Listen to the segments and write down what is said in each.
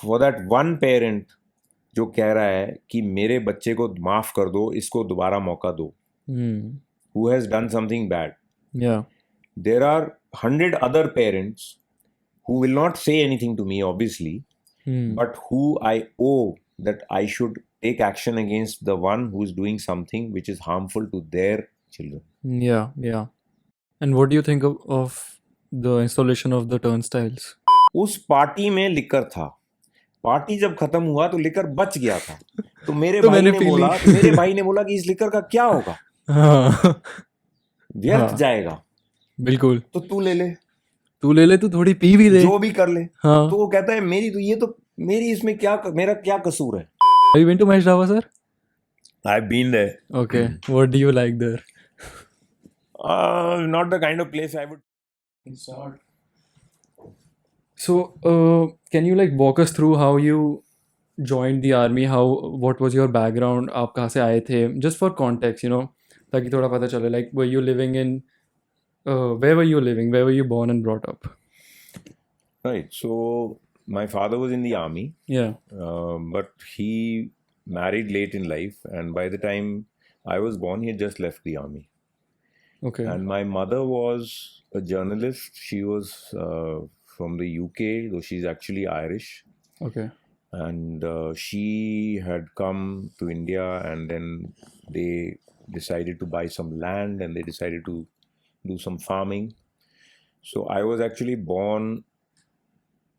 for that one parent जो कह रहा है कि मेरे बच्चे को माफ कर दो, इसको दोबारा मौका दो, who has done something bad. Yeah. There are 100 other parents who will not say anything to me, obviously, but who I owe that I should take action against the one who is doing something which is harmful to their children. Yeah, yeah. And what do you think of the installation of the turnstiles? उस party में liquor था, party जब खत्म हुआ तो liquor बच गया था, तो मेरे तो भाई मैंने ने पी ली। बोला मेरे भाई ने बोला कि इस लिकर का क्या होगा, हाँ, व्यर्थ हाँ। जाएगा, बिल्कुल। तो तू ले ले, तू ले ले, तू थोड़ी पी भी ले। जो भी कर ले। हाँ। तो वो कहता है मेरी इसमें मेरा क्या कसूर है? Have you been to Mahesh Dava, sir? I've been there. Okay. What do you like there? Not the kind of place I would. So, can you like walk us through how you joined the army? What was your background? आप कहाँ से आए थे? Just for context, ताकि थोड़ा पता चले. Like, were you living in? Where were you living? Where were you born and brought up? Right. So my father was in the army. Yeah. But he married late in life, and by the time I was born, he had just left the army. Okay. And my mother was a journalist. She was from the UK, though she's actually Irish. Okay. And she had come to India, and then they decided to buy some land, and they decided to do some farming. So I was actually born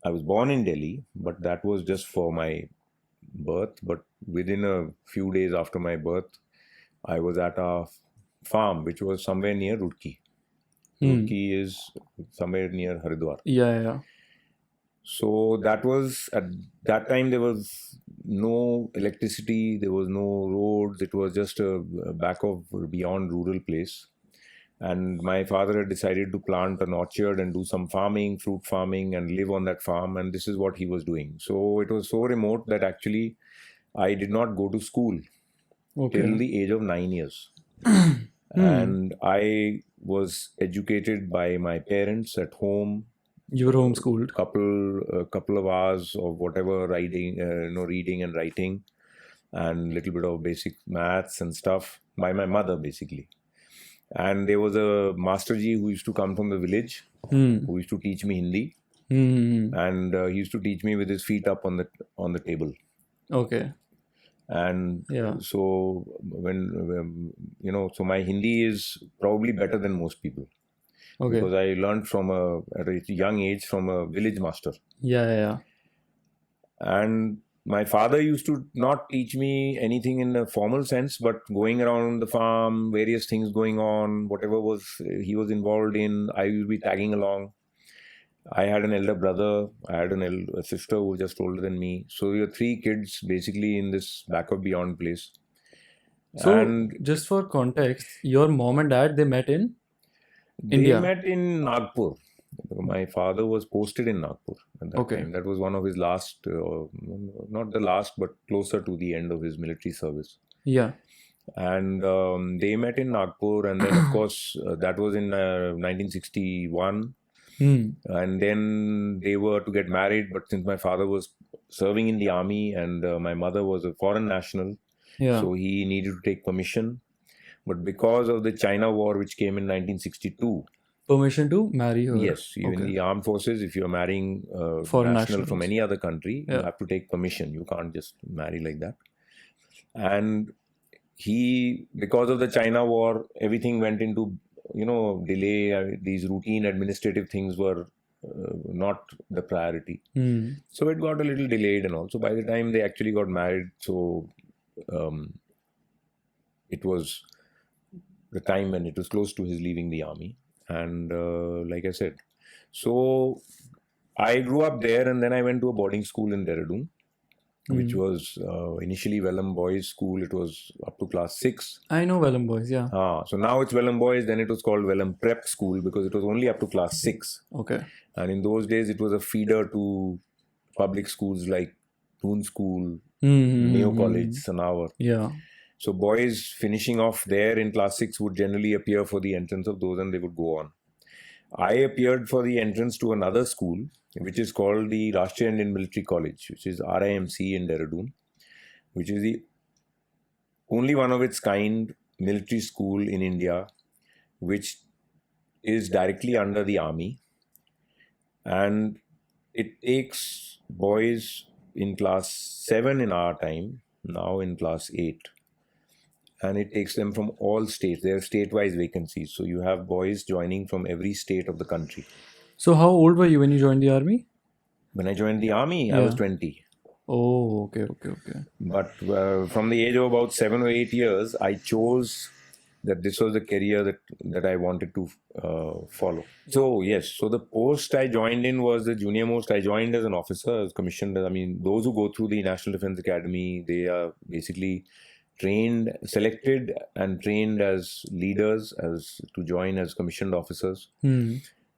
in Delhi, but that was just for my birth. But within a few days after my birth, I was at a farm which was somewhere near Roorkee. Roorkee is somewhere near Haridwar. Yeah. So that was, at that time, there was no electricity, there was no roads, it was just a back of beyond rural place. And my father had decided to plant an orchard and do some farming, fruit farming, and live on that farm. And this is what he was doing. So it was so remote that actually I did not go to school till the age of 9 years. And I was educated by my parents at home. You were homeschooled. Couple of hours of whatever reading and writing, and little bit of basic maths and stuff by my mother, basically. And there was a master ji who used to come from the village, who used to teach me Hindi, and he used to teach me with his feet up on the table. Okay. And so when so my Hindi is probably better than most people. Okay. Because I learned at a young age from a village master. Yeah. And my father used to not teach me anything in a formal sense, but going around the farm, various things going on, whatever he was involved in, I would be tagging along. I had an elder brother. I had a sister who was just older than me. So we were 3 kids basically in this back of beyond place. So just for context, your mom and dad, they met in India? They met in Nagpur. My father was posted in Nagpur at that time. That was one of his last, not the last, but closer to the end of his military service. Yeah. And they met in Nagpur, and then of course that was in 1961. And then they were to get married, but since my father was serving in the army and my mother was a foreign national, so he needed to take permission. But because of the China War, which came in 1962, permission to marry her? Yes, in the armed forces, if you're marrying a national from any other country, you have to take permission. You can't just marry like that. And because of the China War, everything went into delay. These routine administrative things were not the priority. So it got a little delayed, and also by the time they actually got married, so it was the time when it was close to his leaving the army. And like I said, so I grew up there, and then I went to a boarding school in Dehradun, which was initially Vellum Boys School. It was up to class 6. I know Vellum Boys, yeah. So now it's Vellum Boys, then it was called Vellum Prep School because it was only up to class 6. Okay. And in those days, it was a feeder to public schools like Toon School, Mayo College, Sanawar. Yeah. So boys finishing off there in class 6 would generally appear for the entrance of those, and they would go on. I appeared for the entrance to another school, which is called the Rashtriya Indian Military College, which is RIMC in Dehradun, which is the only one of its kind military school in India, which is directly under the army, and it takes boys in class 7 in our time, now in class 8, and it takes them from all states. There are state-wise vacancies, so you have boys joining from every state of the country. So how old were you when you joined the army? When I joined the army, I was Yeah. 20. Oh, okay. But from the age of about 7 or 8 years, I chose that this was the career that I wanted to follow. So yes, so the post I joined in was the junior most. I joined as an officer, as commissioned. I mean, those who go through the National Defence Academy, they are basically selected and trained as leaders, as to join as commissioned officers.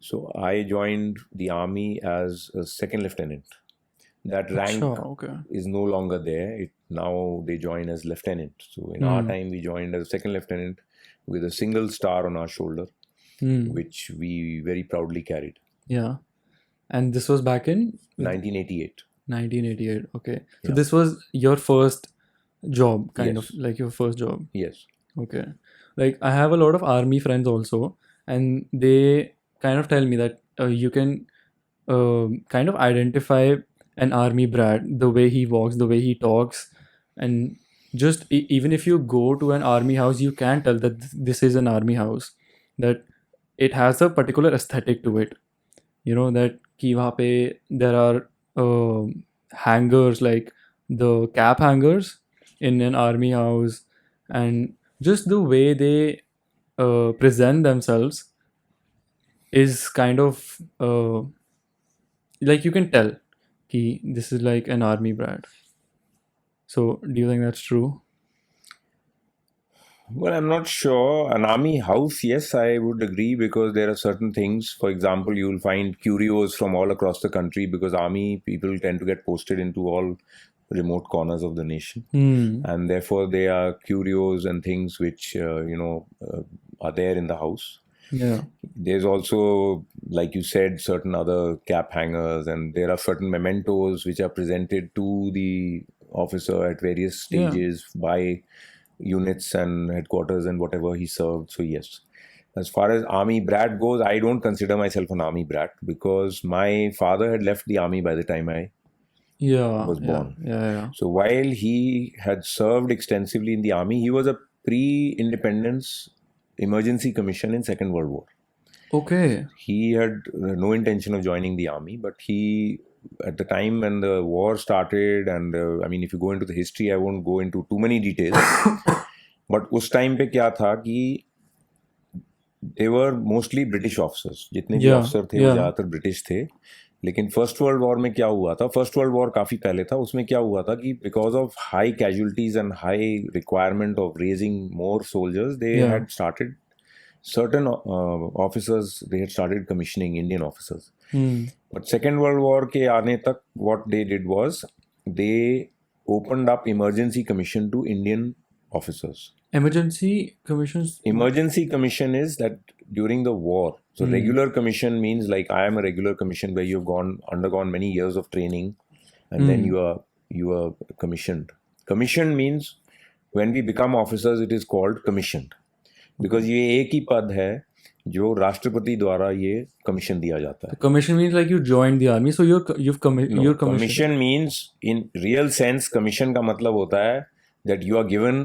So I joined the army as a second lieutenant. That rank Okay. is no longer there. Now they join as lieutenant. So in our time, we joined as second lieutenant with a single star on our shoulder, which we very proudly carried. Yeah. And this was back in 1988. 1988. Okay. So Yeah. this was your first job, kind Yes. of like your first job. Yes. Okay. Like I have a lot of army friends also, and they kind of tell me that you can kind of identify an army brat, the way he walks, the way he talks, and just even if you go to an army house, you can tell that this is an army house, that it has a particular aesthetic to it. You know that ki wahan pe there are hangers, like the cap hangers in an army house, and just the way they present themselves is kind of like you can tell ki this is like an army brat. So do you think that's true? Well, I'm not sure. An army house, yes, I would agree, because there are certain things. For example, you'll find curios from all across the country, because army people tend to get posted into all remote corners of the nation. And therefore they are curios and things which are there in the house. Yeah. There's also, like you said, certain other cap hangers, and there are certain mementos which are presented to the officer at various stages by units and headquarters and whatever he served. So yes, as far as army brat goes, I don't consider myself an army brat, because my father had left the army by the time I was born. Yeah. So while he had served extensively in the army, he was a pre-independence emergency commission in Second World War. Okay. He had no intention of joining the army, but he, at the time when the war started, and I mean, if you go into the history, I won't go into too many details. But उस time पे क्या था कि they were mostly British officers. जितने भी officer थे वो ज़्यादातर British थे. लेकिन फर्स्ट वर्ल्ड वॉर में क्या हुआ था, फर्स्ट वर्ल्ड वॉर काफ़ी पहले था, उसमें क्या हुआ था कि because of high casualties and high requirement of raising more soldiers, they had started certain officers, they had started commissioning Indian officers. But Second World War के आने तक what they did was they opened up emergency commission to Indian officers. Emergency commissions? Emergency commission is that during the war. So regular commission means like I am a regular commission where you've undergone many years of training, and then you are commissioned. Commissioned means when we become officers, it is called commissioned. Because ये एक ही पद है जो राष्ट्रपति द्वारा ये commission दिया जाता है. Commission means like you joined the army, so you're commissioned. Commission means in real sense, commission का मतलब होता है that you are given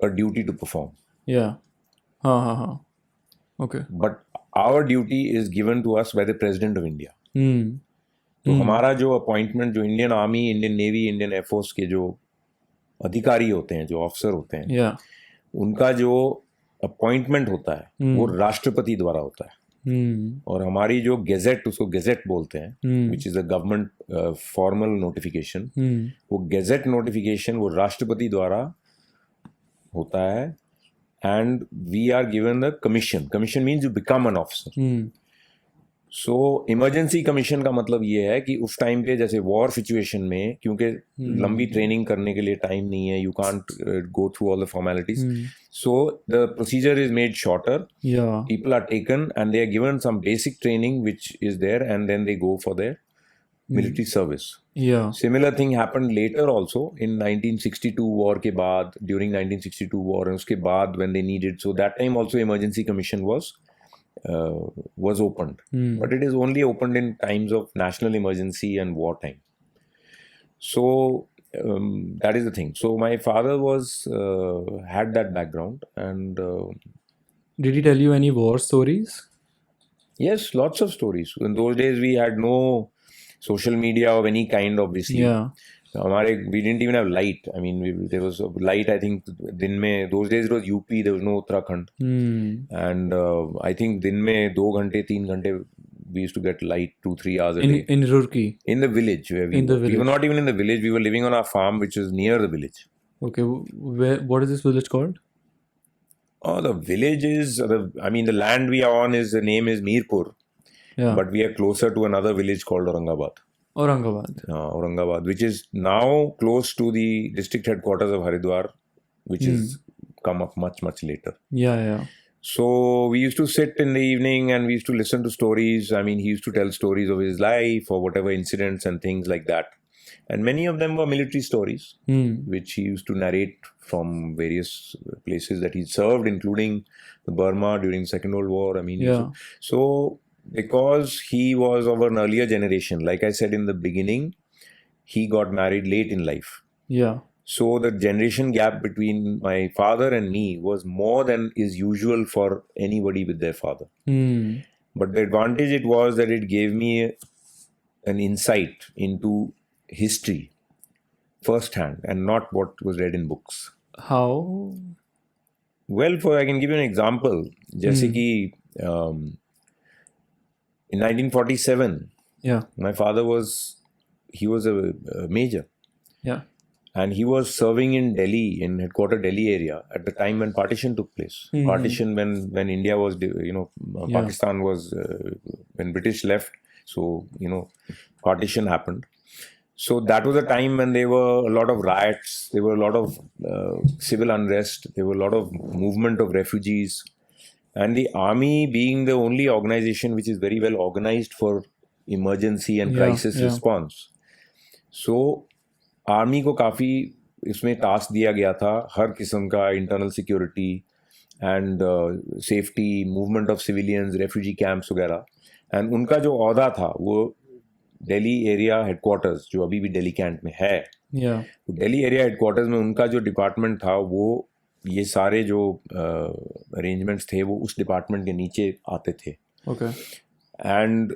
a duty to perform. Yeah. Okay. But our duty is given to us by the President of India. तो हमारा जो appointment, जो Indian army, Indian navy, Indian air force के जो अधिकारी होते हैं, जो ऑफिसर होते हैं, उनका जो अपॉइंटमेंट होता है वो राष्ट्रपति द्वारा होता है. और हमारी जो गेजेट, उसको गेजेट बोलते हैं, which is a government formal notification, वो गेजेट नोटिफिकेशन वो राष्ट्रपति द्वारा होता है. And we are given the commission. Commission means you become an officer. So emergency commission का मतलब ये है कि उस टाइम पे जैसे वॉर सिचुएशन में, क्योंकि लंबी ट्रेनिंग करने के लिए टाइम नहीं है, you can't go through all the formalities, so the procedure is made shorter, Yeah. people are taken and they are given some basic training which is there, and then they go for their military service. Yeah. Similar thing happened later also in 1962 war के बाद, during 1962 war, and उसके बाद when they needed, so that time also emergency commission was opened, but it is only opened in times of national emergency and wartime. So that is the thing. So my father had that background, and Did he tell you any war stories? yes, lots of stories. In those days we had no social media of any kind, obviously. Yeah. We didn't even have light. I mean, there was light, I think, दिन में, those days it was UP, there was no Uttarakhand. And I think दिन में 2 घंटे 3 घंटे we used to get light 2-3 hours a day. In Roorkee. In the village where we were. We were not even in the village, we were living on our farm, which is near the village. Okay, what is this village called? Oh, the village is, the land we are on the name is Mirpur. Yeah. But we are closer to another village called Aurangabad. Aurangabad, which is now close to the district headquarters of Haridwar, which has come up much, much later. Yeah. So we used to sit in the evening and we used to listen to stories. I mean, he used to tell stories of his life or whatever incidents and things like that. And many of them were military stories, which he used to narrate from various places that he served, including Burma during the Second World War. I mean, Yeah. so because he was of an earlier generation, like I said in the beginning, he got married late in life. Yeah. So the generation gap between my father and me was more than is usual for anybody with their father. But the advantage it was that it gave me an insight into history firsthand and not what was read in books. How? Well, I can give you an example. जैसे कि in 1947, Yeah. my father was a major. Yeah. And he was serving in Delhi, in headquarter Delhi area, at the time when partition took place. Partition when India was, Pakistan was, when British left. So, partition happened. So that was a time when there were a lot of riots, there were a lot of civil unrest, there were a lot of movement of refugees. And the army being the only organization which is very well organized for emergency and crisis response. So army को काफ़ी इसमें task दिया गया था, हर किस्म का internal security and safety, movement of civilians, refugee camps वगैरह. And उनका जो ओहदा था वो दिल्ली एरिया हेडक्वार्टर्स, जो अभी भी दिल्ली कैंट में है, दिल्ली एरिया हेडक्वार्टर्स में उनका जो डिपार्टमेंट था वो ये सारे जो अरेंजमेंट्स थे वो उस डिपार्टमेंट के नीचे आते थे. Okay. And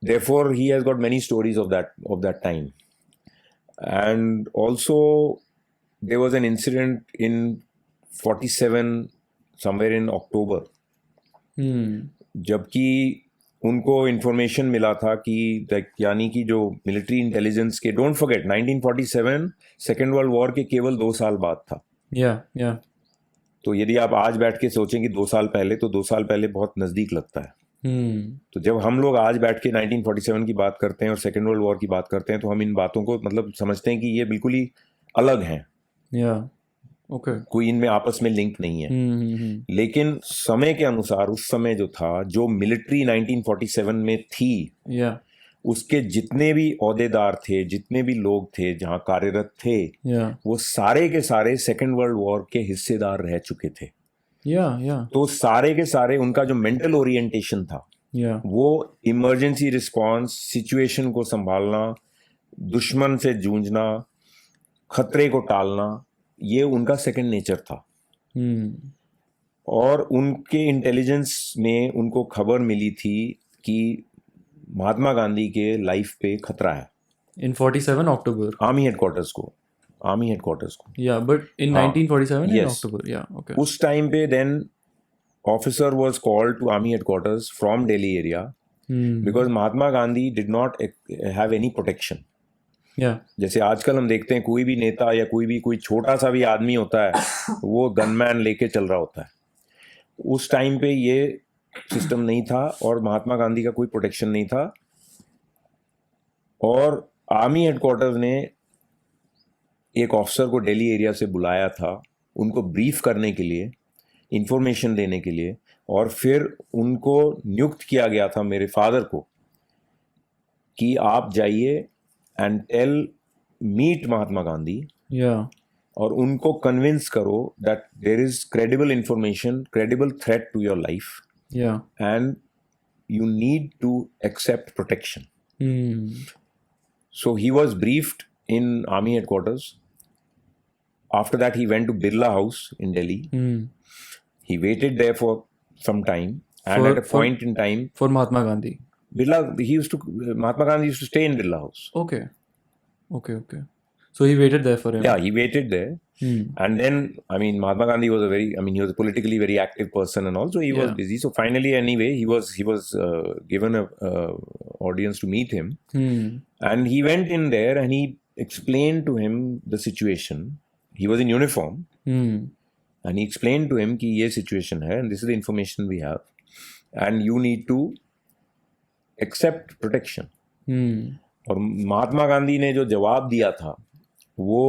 therefore he has got many stories of that time. And also there was an incident in 47 somewhere in October, जबकि उनको इंफॉर्मेशन मिला था कि यानी कि जो मिलिट्री इंटेलिजेंस के, don't forget 1947 second world war के केवल 2 साल बाद था. Yeah. तो यदि आप आज बैठ के सोचें कि 2 साल पहले, तो 2 साल पहले बहुत नज़दीक लगता है. तो जब हम लोग आज बैठ के 1947 की बात करते हैं और सेकेंड वर्ल्ड वॉर की बात करते हैं तो हम इन बातों को मतलब समझते हैं कि ये बिल्कुल ही अलग हैं. Okay. कोई इनमें आपस में लिंक नहीं है. लेकिन समय के अनुसार उस समय जो था, जो मिलिट्री 1947 में थी, उसके जितने भी ओहदेदार थे, जितने भी लोग थे जहाँ कार्यरत थे, वो सारे के सारे सेकेंड वर्ल्ड वॉर के हिस्सेदार रह चुके थे. तो सारे के सारे उनका जो मेंटल ओरिएंटेशन था, वो इमरजेंसी रिस्पॉन्स, सिचुएशन को संभालना, दुश्मन से जूझना, खतरे को टालना, ये उनका सेकंड नेचर था. और उनके इंटेलिजेंस में उनको खबर मिली थी कि महात्मा गांधी के लाइफ पे खतरा है. In 47 October. आर्मी हेडक्वार्टर्स को. Yeah, but in 1947 in yes. October. Yeah, okay. उस टाइम पे then officer was called to army headquarters from Delhi area because Mahatma Gandhi did not have any protection. Yeah. जैसे आजकल हम देखते हैं कोई भी नेता या कोई छोटा सा भी आदमी होता है वो गनमैन लेके चल रहा होता है. उस टाइम पे ये सिस्टम नहीं था और महात्मा गांधी का कोई प्रोटेक्शन नहीं था, और आर्मी हेडक्वार्टर्स ने एक ऑफिसर को दिल्ली एरिया से बुलाया था उनको ब्रीफ करने के लिए, इंफॉर्मेशन देने के लिए, और फिर उनको नियुक्त किया गया था मेरे फादर को कि आप जाइए and tell meet Mahatma Gandhi Yeah. और उनको कन्विंस करो that there is credible information, credible threat to your life, Yeah. And you need to accept protection. Hmm. So he was briefed in army headquarters. After that, he went to Birla House in Delhi. Hmm. He waited there for some time, and at a point in time, For Mahatma Gandhi. Mahatma Gandhi used to stay in Birla House. Okay. Okay. Okay. So he waited there for him. Yeah, he waited there. Hmm. And then, I mean, Mahatma Gandhi was he was a politically very active person, and also he was Yeah. busy. So finally, anyway, he was given a audience to meet him, Hmm. and he went in there and he explained to him the situation. He was in uniform, Hmm. and he explained to him कि ये situation है, and this is the information we have, and you need to accept protection. Hmm. और महात्मा गांधी ने जो जवाब दिया था वो,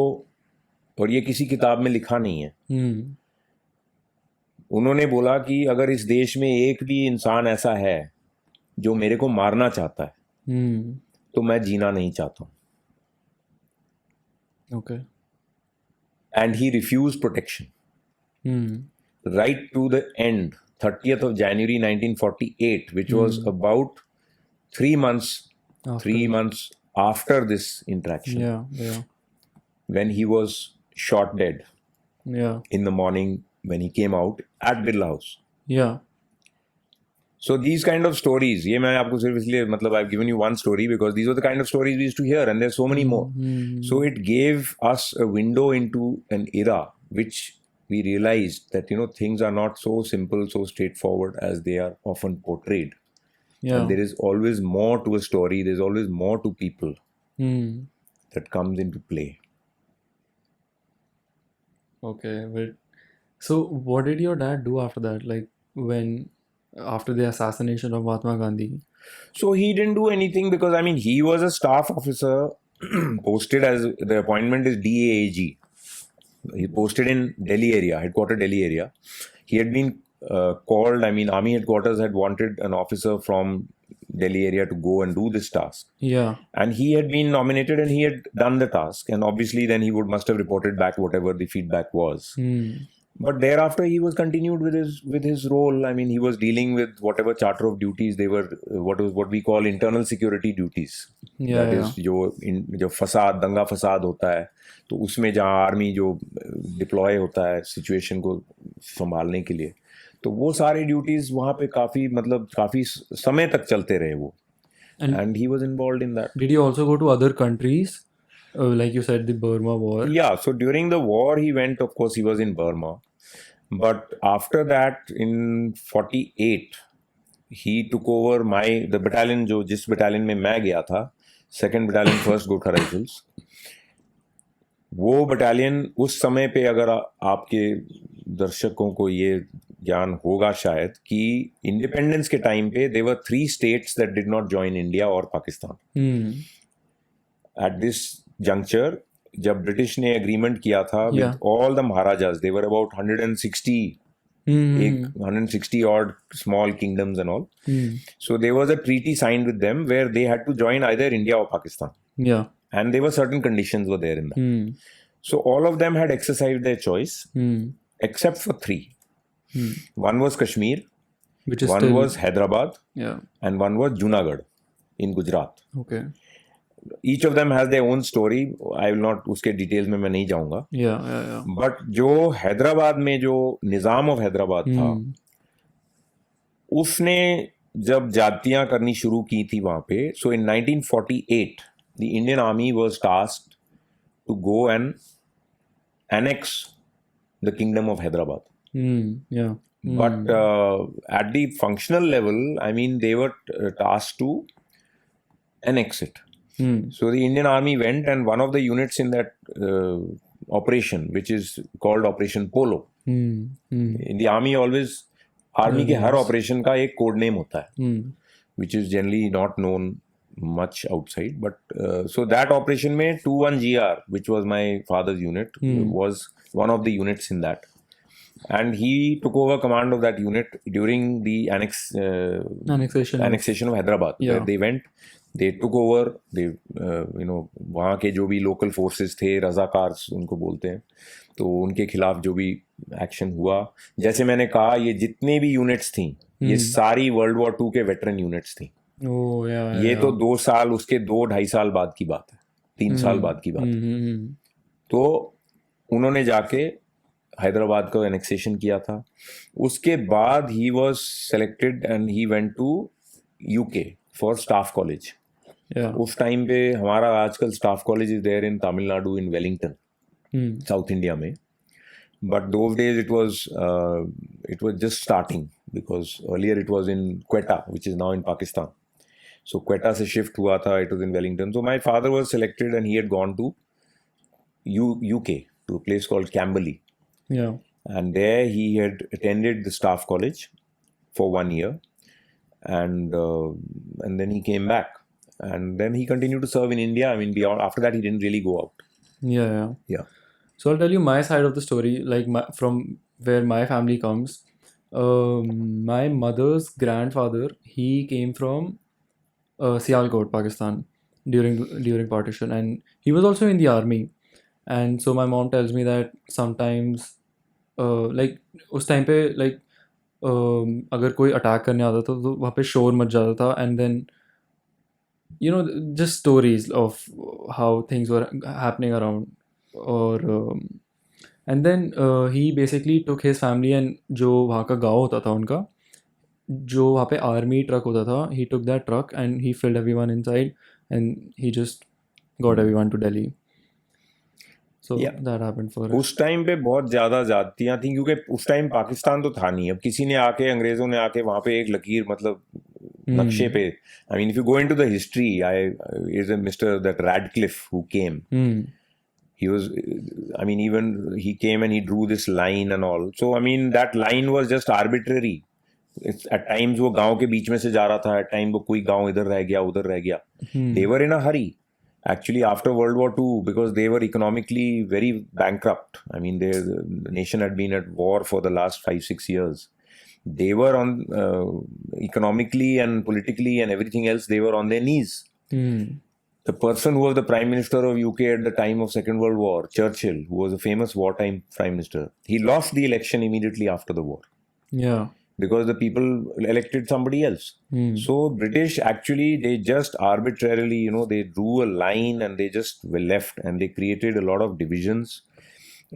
और ये किसी किताब में लिखा नहीं है, Hmm. उन्होंने बोला कि अगर इस देश में एक भी इंसान ऐसा है जो मेरे को मारना चाहता है Hmm. तो मैं जीना नहीं चाहता हूँ. Okay. And he refused protection Hmm. right to the end, 30th of January 1948, which was about 3 months after this interaction, Yeah. Yeah. when he was shot dead Yeah. in the morning when he came out at Birla House. Yeah. So these kind of stories, ये मैं आपको सिर्फ इसलिए मतलब I've given you one story because these are the kind of stories we used to hear, and there's so many more. So it gave us a window into an era which we realized that things are not so simple, so straightforward as they are often portrayed. Yeah. And there is always more to a story. There's always more to people Hmm. that comes into play. Okay. But so what did your dad do after that? Like after the assassination of Mahatma Gandhi? So he didn't do anything because he was a staff officer posted as the appointment is DAAG. He posted in Delhi area, headquarter Delhi area. He had been called. Army headquarters had wanted an officer from Delhi area to go and do this task. Yeah. And he had been nominated and he had done the task. And obviously then he must have reported back whatever the feedback was. Hmm. But thereafter he was continued with his role. He was dealing with whatever charter of duties they were, what we call internal security duties. Yeah. That Yeah. is जो फसाद, दंगा फसाद होता है, तो उसमें जहाँ army जो डिप्लॉय होता है सिचुएशन को संभालने के लिए, तो वो सारे ड्यूटीज वहाँ पे काफी समय तक चलते रहे वो. And he was involved in that. Did he also go to other countries? Like you said, the Burma War. Yeah, so during the war he went, of course he was in Burma. But after that in 48 he took over the battalion जिस battalion में मैं गया था, 2nd battalion 1st Gurkha Rifles. वो battalion उस समय पे अगर आपके दर्शकों को ये ज्ञान होगा शायद कि इंडिपेंडेंस के टाइम पे there were 3 states that did not join India और पाकिस्तान. At this juncture, जब ब्रिटिश ने एग्रीमेंट किया था with all the Maharajas, they were about 160 odd small kingdoms and all. So there was a treaty signed with them where they had to join either India or Pakistan. Yeah. And there were certain conditions were there in that. So all of them had exercised their choice except for 3. One was Kashmir, one was Hyderabad, and one was Junagadh in Gujarat. Okay. Each of them has their own story. I will not उसके details में मैं नहीं जाऊंगा. Yeah. But जो हैदराबाद में जो निज़ाम of Hyderabad था, उसने जब जातियां करनी शुरू की थी वहां पे, so in 1948 the Indian Army was tasked to go and annex the kingdom of Hyderabad. Yeah. But at the functional level, they were tasked to annex it. So the Indian Army went, and one of the units in that operation, which is called Operation Polo. In the army, always army के हर names. Operation का एक code name होता है, Hmm. which is generally not known much outside. But so that operation में 21GR, which was my father's unit, was one of the units in that. And he took over command of that unit during the annexation of Hyderabad, Yeah. where they went, they took over, they वहाँ के जो भी local forces थे, रजाकार्स उनको बोलते हैं, तो उनके खिलाफ जो भी एक्शन हुआ, जैसे मैंने कहा, ये जितने भी यूनिट्स थी, ये सारी वर्ल्ड वॉर 2 के वेटरन यूनिट्स थी. Oh, yeah, ये yeah. तो 2 साल, उसके 2-2.5 साल बाद की बात है, 3 साल बाद की बात है. तो उन्होंने जाके हैदराबाद का एनेक्सेशन किया था. उसके बाद he was selected and he went to UK for staff college. Yeah. उस टाइम पे हमारा आजकल staff college is there in Tamil Nadu, in Wellington, south India में. But those days it was just starting, because earlier it was in Quetta, which is now in Pakistan. So Quetta se shift hua tha, it was in Wellington. So my father was selected and he had gone to UK, to a place called Camberley. Yeah. And there he had attended the staff college for 1 year, and then he came back, and then he continued to serve in India. I mean, beyond after that he didn't really go out. Yeah. Yeah. So I'll tell you my side of the story, like from where my family comes. My mother's grandfather, he came from Sialkot, Pakistan, during partition, and he was also in the army. And so my mom tells me that sometimes, like उस time पे like अगर कोई attack करने आता था तो वहाँ पे शोर मच जाता था, and then just stories of how things were happening around. और and then he basically took his family, and जो वहाँ का गाँव होता था उनका, जो वहाँ पे आर्मी ट्रक होता था, he took that truck and he filled everyone inside and he just got everyone to Delhi. So Yeah. that happened for us. उस टाइम पे बहुत ज़्यादा जातियाँ थी, क्योंकि उस टाइम पाकिस्तान तो था नहीं. अब किसी ने आके, अंग्रेज़ों ने आके वहाँ पे एक लकीर, मतलब नक्शे पे, I mean, if you go into the history, is a Mr. that Radcliffe who came. He was, I mean, even he came and he drew this line and all. So, I mean, that line was just arbitrary. At times वो गांव के बीच में से जा रहा था, at time वो कोई गांव इधर रह गया, उधर रह गया. They were in a hurry. Actually, after World War II, because they were economically very bankrupt. I mean, the nation had been at war for the last 5-6 years. They were on, economically and politically and everything else, they were on their knees. The person who was the Prime Minister of UK at the time of Second World War, Churchill, who was a famous wartime Prime Minister, he lost the election immediately after the war. Yeah. Because the people elected somebody else. So British actually, they just arbitrarily, they drew a line and they just were left, and they created a lot of divisions,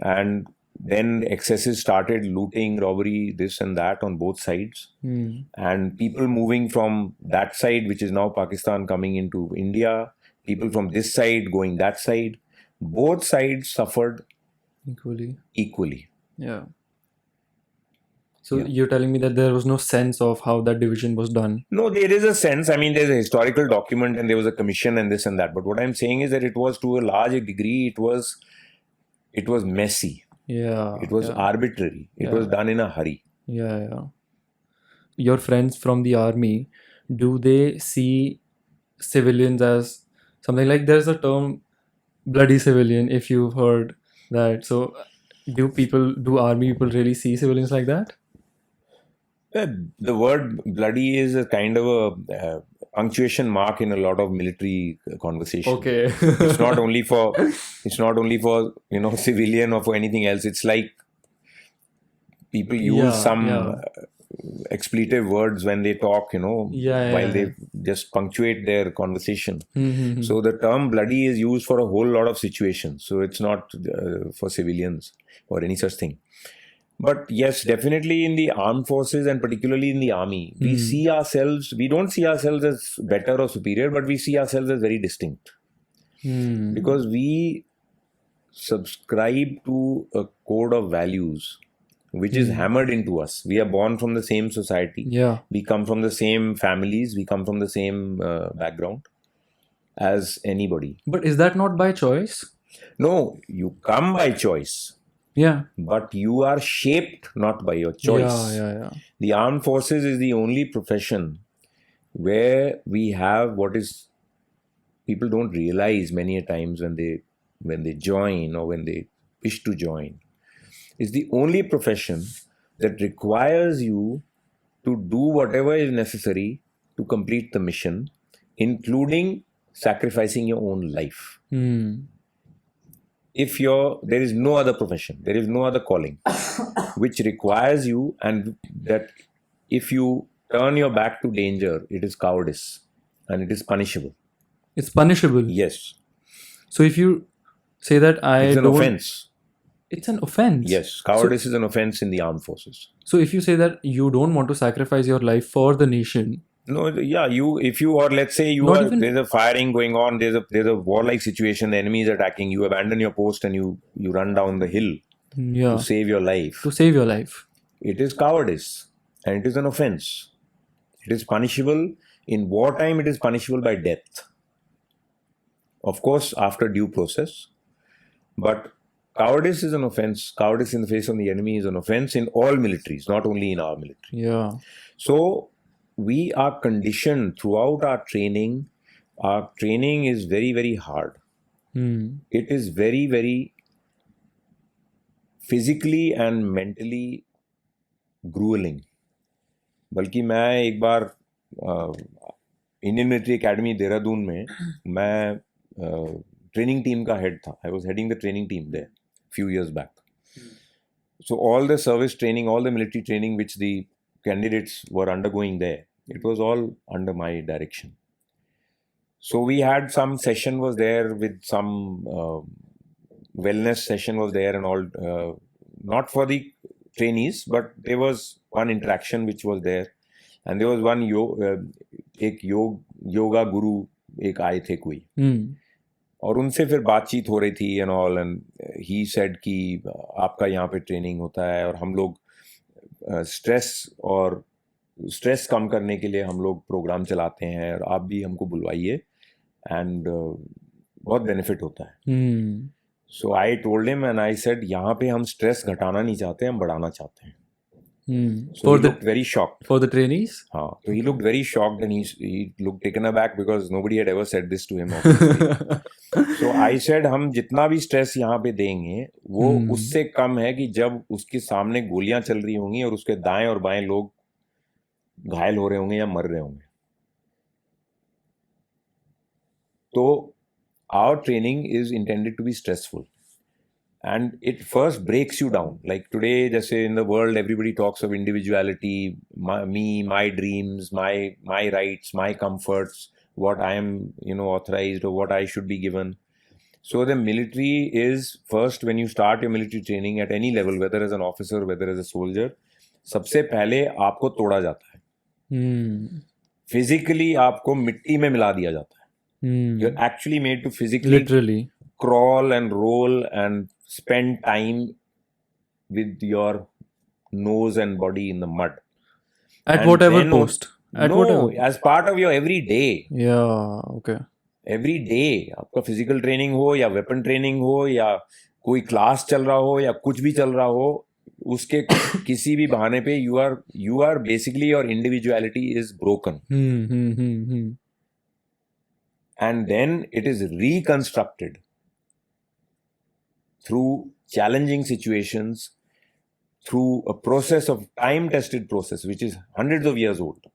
and then excesses started, looting, robbery, this and that on both sides. And people moving from that side, which is now Pakistan, coming into India, people from this side going that side, both sides suffered equally. Yeah. So you're telling me that there was no sense of how that division was done? No, there is a sense. I mean, there's a historical document and there was a commission and this and that. But what I'm saying is that it was, to a large degree, it was messy. Yeah. It was arbitrary. It was done in a hurry. Yeah. Your friends from the army, do they see civilians as something like, there's a term, bloody civilian, if you've heard that. So do army people really see civilians like that? The word bloody is a kind of a punctuation mark in a lot of military conversation. Okay. It's not only for civilian or for anything else. It's like people use some expletive words when they talk, while they just punctuate their conversation. So the term bloody is used for a whole lot of situations. So it's not for civilians or any such thing. But yes, definitely in the armed forces and particularly in the army, we don't see ourselves as better or superior, but we see ourselves as very distinct. Because we subscribe to a code of values which is hammered into us. We are born from the same society. Yeah. We come from the same families. We come from the same background as anybody. But is that not by choice? No, you come by choice. Yeah. but you are shaped not by your choice. Yeah. The armed forces is the only profession where we have what is people don't realize many a times when they join or when they wish to join. Is the only profession that requires you to do whatever is necessary to complete the mission, including sacrificing your own life. If there is no other profession, there is no other calling which requires you, and that if you turn your back to danger, it is cowardice and it is punishable. It's punishable. Yes, So if you say that I it's an don't, offense. it's an offense. Yes, cowardice is an offense in the armed forces. So if you say that you don't want to sacrifice your life for the nation, No, yeah, if you, or let's say Not even- there's a firing going on, there's a warlike situation, the enemy is attacking, you abandon your post and you run down the hill yeah, to save your life. to save your life. It is cowardice and it is an offense. It is punishable. In wartime, it is punishable by death. Of course, after due process. But cowardice is an offense. Cowardice in the face of the enemy is an offense in all militaries, not only in our military. Yeah. So we are conditioned throughout our training. Our training is very, very hard. It is very, very physically and mentally grueling. बल्कि मैं एक बार Indian Military Academy Dehradun में मैं training team का head था. I was heading the training team there few years back. So all the service training, all the military training which the candidates were undergoing there, it was all under my direction. So we had some session was there with some wellness session was there and all, not for the trainees, but there was one interaction which was there, and there was one yoga guru एक आए थे कोई, और उनसे फिर बातचीत हो रही थी and all, and he said कि आपका यहाँ पे ट्रेनिंग होता है और हम लोग स्ट्रेस कम करने के लिए हम लोग प्रोग्राम चलाते हैं और आप भी हमको बुलवाइए एंड बहुत बेनिफिट होता है. So I told him and I said यहाँ पे हम स्ट्रेस घटाना नहीं चाहते, हम बढ़ाना चाहते हैं. So he looked very shocked. For the trainees? So he looked very shocked and he looked taken aback because nobody had ever said this to him. So I said हम जितना भी स्ट्रेस यहाँ पे देंगे वो उससे कम है कि जब उसके सामने गोलियां चल रही होंगी और उसके दाएं और बाएं लोग घायल हो रहे होंगे या मर रहे होंगे. तो our training is intended to be stressful. And it first breaks you down. Like today, just in the world, everybody talks of individuality, my dreams, my rights, my comforts, what I am, authorized or what I should be given. So the military is first, when you start your military training at any level, whether as an officer, whether as a soldier, सबसे पहले आपको तोड़ा जाता है. Physically आपको मिट्टी में मिला दिया जाता है. You're actually made to physically, literally crawl and roll and spend time with your nose and body in the mud. At And whatever then- post. At no, whatever. as part of your every day. Yeah, okay. Every day आपका physical training हो या weapon training हो या कोई class चल रहा हो या कुछ भी चल रहा हो, उसके किसी भी बहाने पे you are basically, your individuality is broken. And then it is reconstructed through challenging situations, through a process of time-tested process, which is hundreds of years old,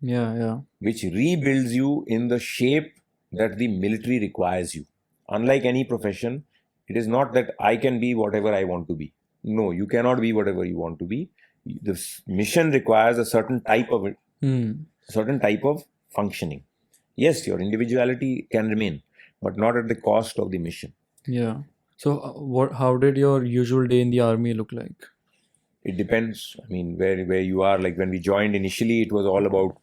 Yeah. which rebuilds you in the shape that the military requires you. Unlike any profession, it is not that I can be whatever I want to be. No, you cannot be whatever you want to be. The mission requires a certain type of functioning. Yes, your individuality can remain, but not at the cost of the mission. Yeah. So how did your usual day in the army look like? It depends. I mean, where you are. Like when we joined initially, it was all about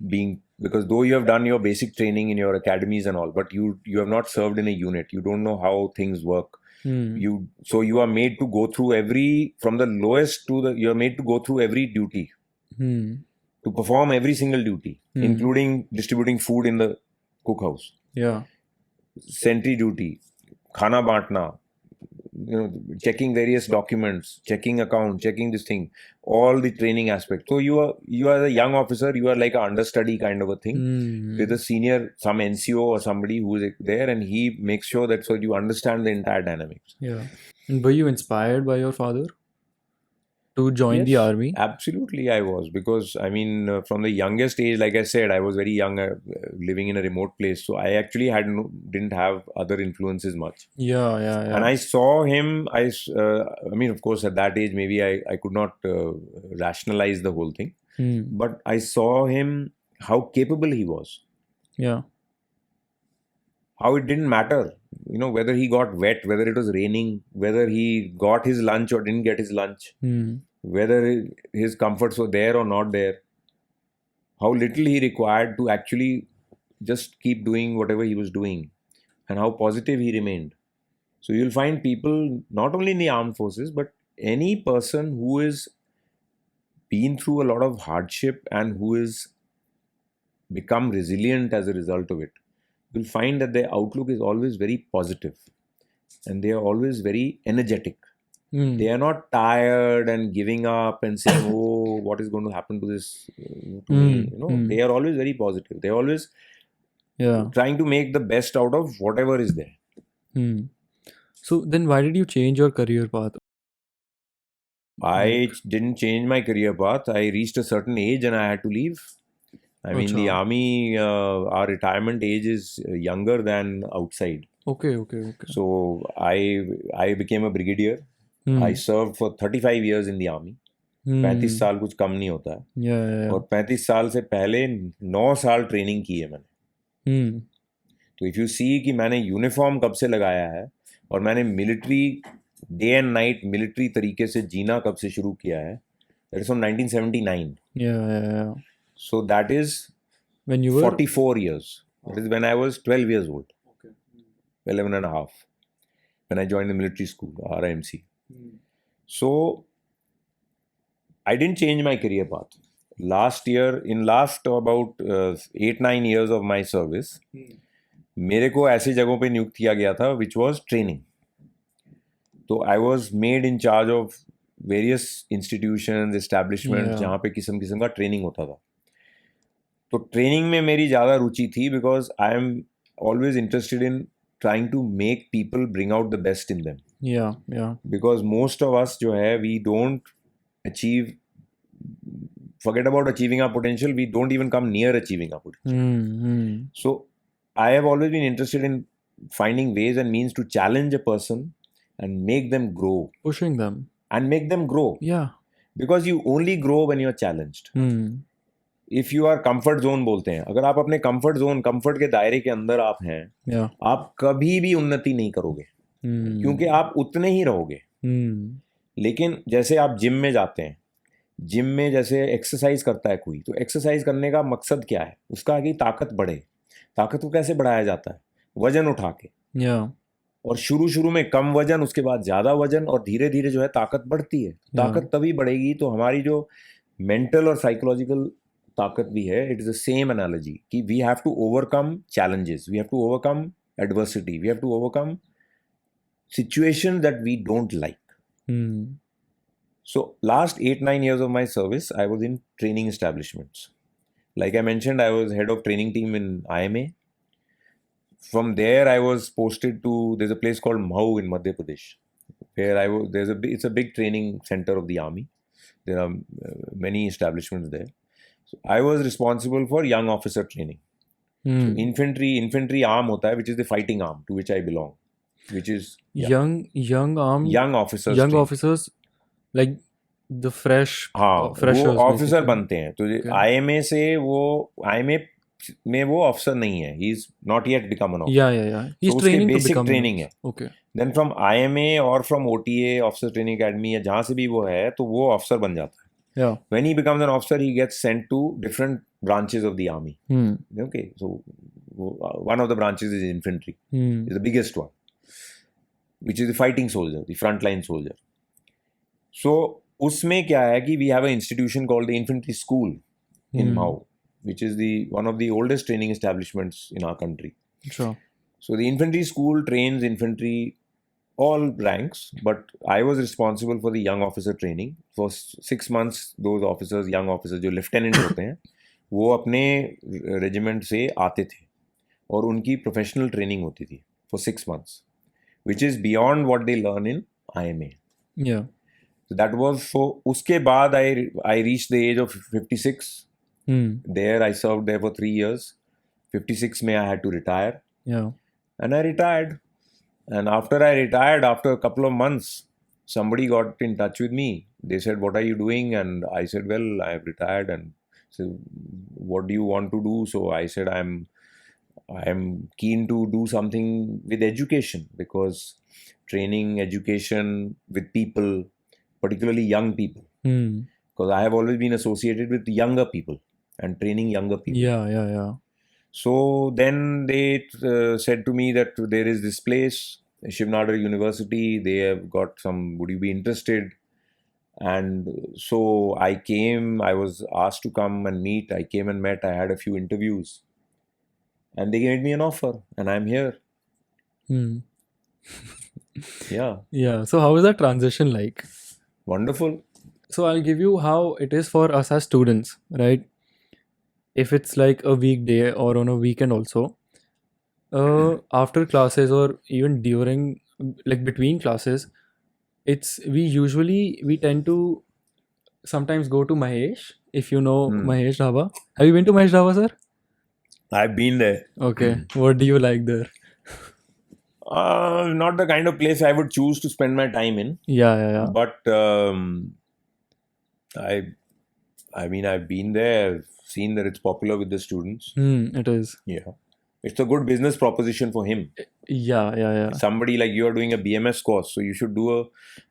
being, because though you have done your basic training in your academies and all, but you have not served in a unit. You don't know how things work. So you are made to go through from the lowest to you are made to go through every duty, to perform every single duty, including distributing food in the cookhouse. Yeah. Sentry duty, khana baantna, checking various documents, checking account, checking this thing, all the training aspect. So you are a young officer, you are like an understudy kind of a thing with a senior, some NCO or somebody who is there, and he makes sure that so you understand the entire dynamics. Yeah. And were you inspired by your father to join the Yes, army? absolutely, I was, because I mean, from the youngest age, like I said, I was very young, living in a remote place, so I actually didn't have other influences much. Yeah, And yeah. I saw him. I mean, of course, at that age, maybe I could not rationalize the whole thing, but I saw him how capable he was. Yeah. How it didn't matter, whether he got wet, whether it was raining, whether he got his lunch or didn't get his lunch, whether his comforts were there or not there, how little he required to actually just keep doing whatever he was doing, and how positive he remained. So you'll find people not only in the armed forces, but any person who has been through a lot of hardship and who has become resilient as a result of it, you'll find that their outlook is always very positive and they are always very energetic. They are not tired and giving up and saying, "Oh, what is going to happen to this to me?" They are always very positive. They're always Yeah. trying to make the best out of whatever is there. So then why did you change your career path? I didn't change my career path. I reached a certain age and I had to leave. I mean, the Acha. army, our retirement age is younger than outside. Okay. So I became a brigadier. I served for 35 years in the army. 35 साल कुछ कम नहीं होता है. Yeah. और 35 साल से पहले 9 साल ट्रेनिंग की है मैंने. तो इफ यू सी कि मैंने यूनिफॉर्म कब से लगाया है और मैंने military day and night military तरीके से जीना कब से शुरू किया है, that is from 1979. Yeah. So that is When you were 44 years. That is when I was 12 years old. 11 and a half. When I joined the military school, RIMC. So I didn't change my career path. Last about 8-9 years of my service, मेरे को ऐसी जगहों पे नियुक्त किया गया था which was training. तो I was made in charge of various institutions, establishments, जहाँ पे किस्म किस्म का ट्रेनिंग होता था. तो ट्रेनिंग में मेरी ज़्यादा रुचि थी because I am always interested in trying to make people bring out the best in them. Yeah. Because most of us जो है, we don't achieve, forget about achieving our potential, we don't even come near achieving our potential. So I have always been interested in finding ways and means to challenge a person and make them grow. Pushing them. And make them grow. Yeah. Because you only grow when you're challenged. If you are comfort zone बोलते हैं, अगर आप अपने comfort zone, comfort के दायरे के अंदर आप हैं, आप कभी भी उन्नति नहीं करोगे, क्योंकि आप उतने ही रहोगे. लेकिन जैसे आप जिम में जाते हैं, जिम में जैसे एक्सरसाइज करता है कोई, तो एक्सरसाइज करने का मकसद क्या है? उसका आगे ताकत बढ़े. ताकत को कैसे बढ़ाया जाता है? वजन उठा के. और शुरू में कम वजन, उसके बाद ज्यादा वजन, और धीरे धीरे जो है ताकत बढ़ती है. ताकत तभी बढ़ेगी तो हमारी जो मेंटल और साइकोलॉजिकल ताकत भी है, it is the same analogy कि we have to overcome challenges, we have to overcome adversity, we have to overcome situation that we don't like. So last 8-9 years of my service, I was in training establishments. Like I mentioned, I was head of training team in IMA. From there, I was posted to, there's a place called Mhou in Madhya Pradesh, where it's a big training center of the army. There are many establishments there. So I was responsible for young officer training. So infantry arm hota hai, which is the fighting arm to which I belong, which is young arm, young officers, like the fresh. freshers, वो officer बनते हैं. तो IMA से वो IMA में वो officer नहीं है. He is not yet become an officer. Yeah. He's so training basic to become training है. Okay. Then from IMA or from OTA, Officer Training Academy, या जहाँ से भी वो है, तो वो ऑफिसर बन जाता है. Yeah. When he becomes an officer, he gets sent to different branches of the army. Okay, so one of the branches is infantry. Is the biggest one, which is the fighting soldier, the frontline soldier. So उसमें क्या है कि we have an institution called the Infantry School in Mhou, which is one of the oldest training establishments in our country. Sure. So the infantry school trains infantry all ranks, but I was responsible for the young officer training. For 6 months, those officers, young officers जो lieutenant होते हैं, वो अपने regiment से आते थे और उनकी professional training होती थी for 6 months, which is beyond what they learn in IMA. Yeah. So that was so. उसके बाद I reached the age of 56. There I served there for 3 years. 56 में I had to retire. Yeah. And I retired. And after I retired, after a couple of months, somebody got in touch with me. They said, "What are you doing?" And I said, "Well, I have retired." And said, "What do you want to do?" So I said, I'm keen to do something with education, because training, education with people, particularly young people, because I have always been associated with younger people and training younger people. Yeah. So then they said to me that there is this place, Shivnadar University, they have got some, would you be interested? And so I came, I was asked to come and meet. I came and met, I had a few interviews, and they gave me an offer, and I'm here. Yeah. So how is that transition like? Wonderful. So I'll give you how it is for us as students, right? If it's like a weekday or on a weekend also, after classes or even during, like between classes, we tend to sometimes go to Mahesh, if you know Mahesh Dhaba. Have you been to Mahesh Dhaba, sir? I've been there. Okay. What do you like there? Not the kind of place I would choose to spend my time in. Yeah. But I mean, I've been there, I've seen that it's popular with the students. It is. Yeah. It's a good business proposition for him. Yeah. Somebody like you are doing a BMS course, so you should do a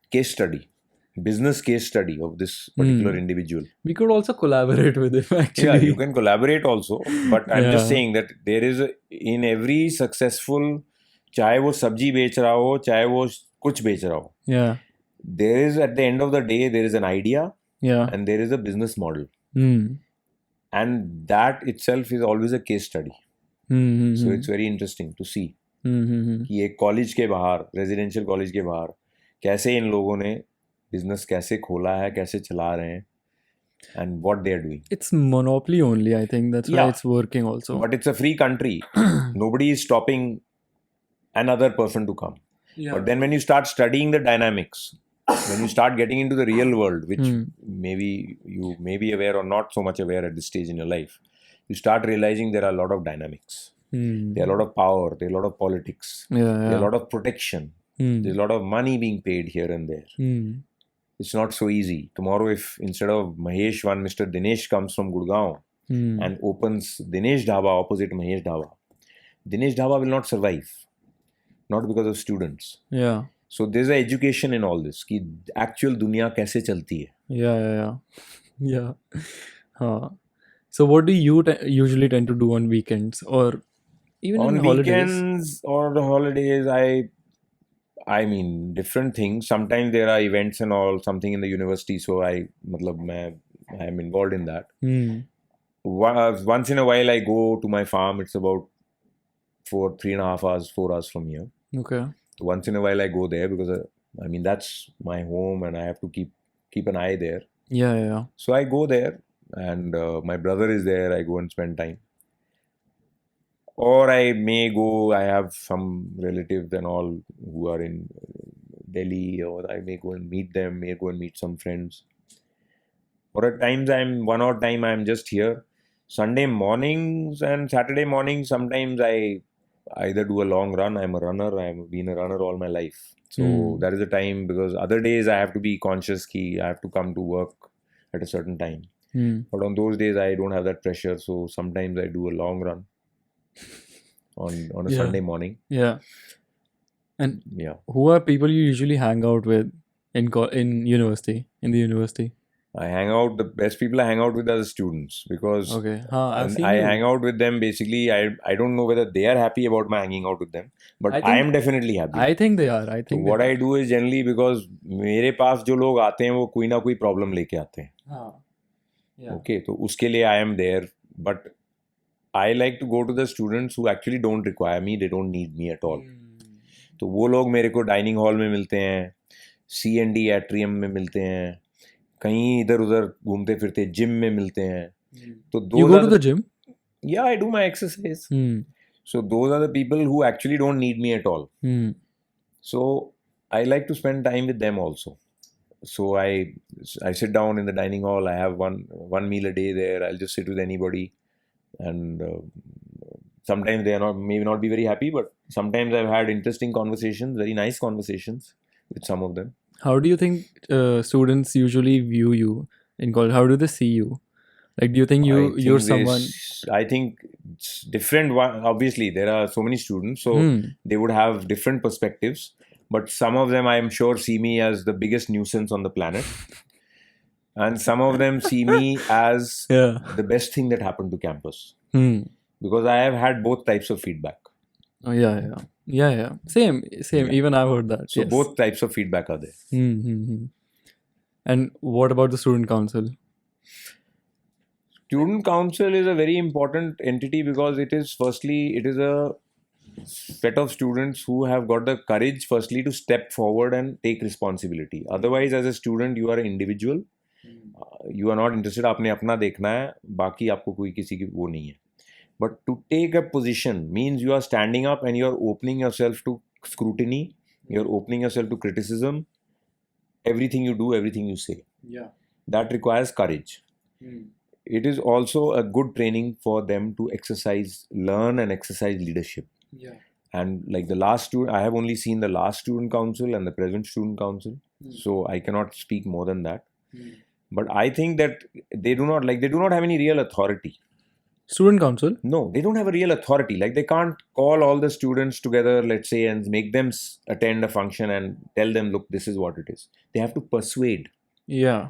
case study, business case study of this particular individual. We could also collaborate with him, actually. Yeah, you can collaborate also, but I'm just saying that there is in every successful, चाहे वो सब्जी बेच रहा हो, चाहे वो कुछ बेच रहा हो, yeah, there is, at the end of the day, there is an idea, yeah, and there is a business model, and that itself is always a case study. So it's very interesting to see कि एक college के बाहर, residential college के बाहर, कैसे इन लोगों ने business कैसे खोला है, कैसे चला रहे हैं, and what they are doing. It's monopoly only, I think. That's why it's working also. But it's a free country. Nobody is stopping another person to come. Yeah. But then when you start studying the dynamics, when you start getting into the real world, which maybe you may be aware or not so much aware at this stage in your life, you start realizing there are a lot of dynamics. There are a lot of power, there are a lot of politics, there are a lot of protection, there's a lot of money being paid here and there. It's not so easy. Tomorrow, if instead of Mahesh, one Mr. Dinesh comes from Gurgaon and opens Dinesh Dhaba opposite Mahesh Dhaba, Dinesh Dhaba will not survive. Not because of students. Yeah. So there's an education in all this. कि actual दुनिया कैसे चलती है. Yeah. So what do you usually tend to do on weekends or even on on holidays? Weekends or the holidays? I mean different things. Sometimes there are events and all, something in the university. So I am involved in that. Once in a while I go to my farm. It's about 3.5 hours, 4 hours from here. Okay. So once in a while I go there because I mean that's my home and I have to keep an eye there. Yeah. So I go there and my brother is there. I go and spend time. Or I may go, I have some relatives and all who are in Delhi, or I may go and meet them, may go and meet some friends. Or at times one odd time I'm just here. Sunday mornings and Saturday mornings, sometimes I either do a long run. I'm a runner. I've been a runner all my life. So that is the time, because other days I have to be conscious that I have to come to work at a certain time. But on those days I don't have that pressure. So sometimes I do a long run on a Sunday morning. Yeah. And who are people you usually hang out with in the university? The best people I hang out with are the students, because I hang out with them basically. I don't know whether they are happy about my hanging out with them, but I am definitely happy. I think they are. So what I do is generally, because मेरे पास जो लोग आते हैं वो कोई ना कोई problem लेके आते हैं. Okay, तो उसके लिए I am there, but I like to go to the students who actually don't require me. They don't need me at all. तो वो लोग मेरे को डाइनिंग हॉल में मिलते हैं, C&D एट्रियम में मिलते हैं, कहीं इधर उधर घूमते फिरते जिम में मिलते हैं. तो You those go are to the, the gym? yeah, I do my exercise. Hmm. So those are the people who actually don't need me at all. Hmm. So I like to spend time with them also. So I sit down in the dining hall. I have one meal a day there. I'll just sit with anybody, and sometimes they are not maybe not be very happy, but sometimes I've had interesting conversations, very nice conversations with some of them. How do you think students usually view you in college? How do they see you? Like, do you think you're someone? I think it's different. Obviously, there are so many students, so Hmm. they would have different perspectives. But some of them, I am sure, see me as the biggest nuisance on the planet, and some of them see me as Yeah. the best thing that happened to campus, Hmm. because I have had both types of feedback. Oh, yeah. Same. Yeah. Even I've heard that. So Yes. both types of feedback are there. Hmm. And what about the student council? Student council is a very important entity because it is a set of students who have got the courage firstly to step forward and take responsibility. Otherwise, as a student, you are an individual. You are not interested. आपने अपना देखना है, बाकी आपको कोई किसी की वो नहीं है. But to take a position means you are standing up and you are opening yourself to scrutiny. You are opening yourself to criticism. Everything you do, everything you say. Yeah. That requires courage. It is also a good training for them to learn and exercise leadership. Yeah. And like the last student, I have only seen the last student council and the present student council, so I cannot speak more than that. But I think that they do not have any real authority. Student council? No, they don't have a real authority. Like they can't call all the students together, let's say, and make them attend a function and tell them, look, this is what it is. They have to persuade. Yeah.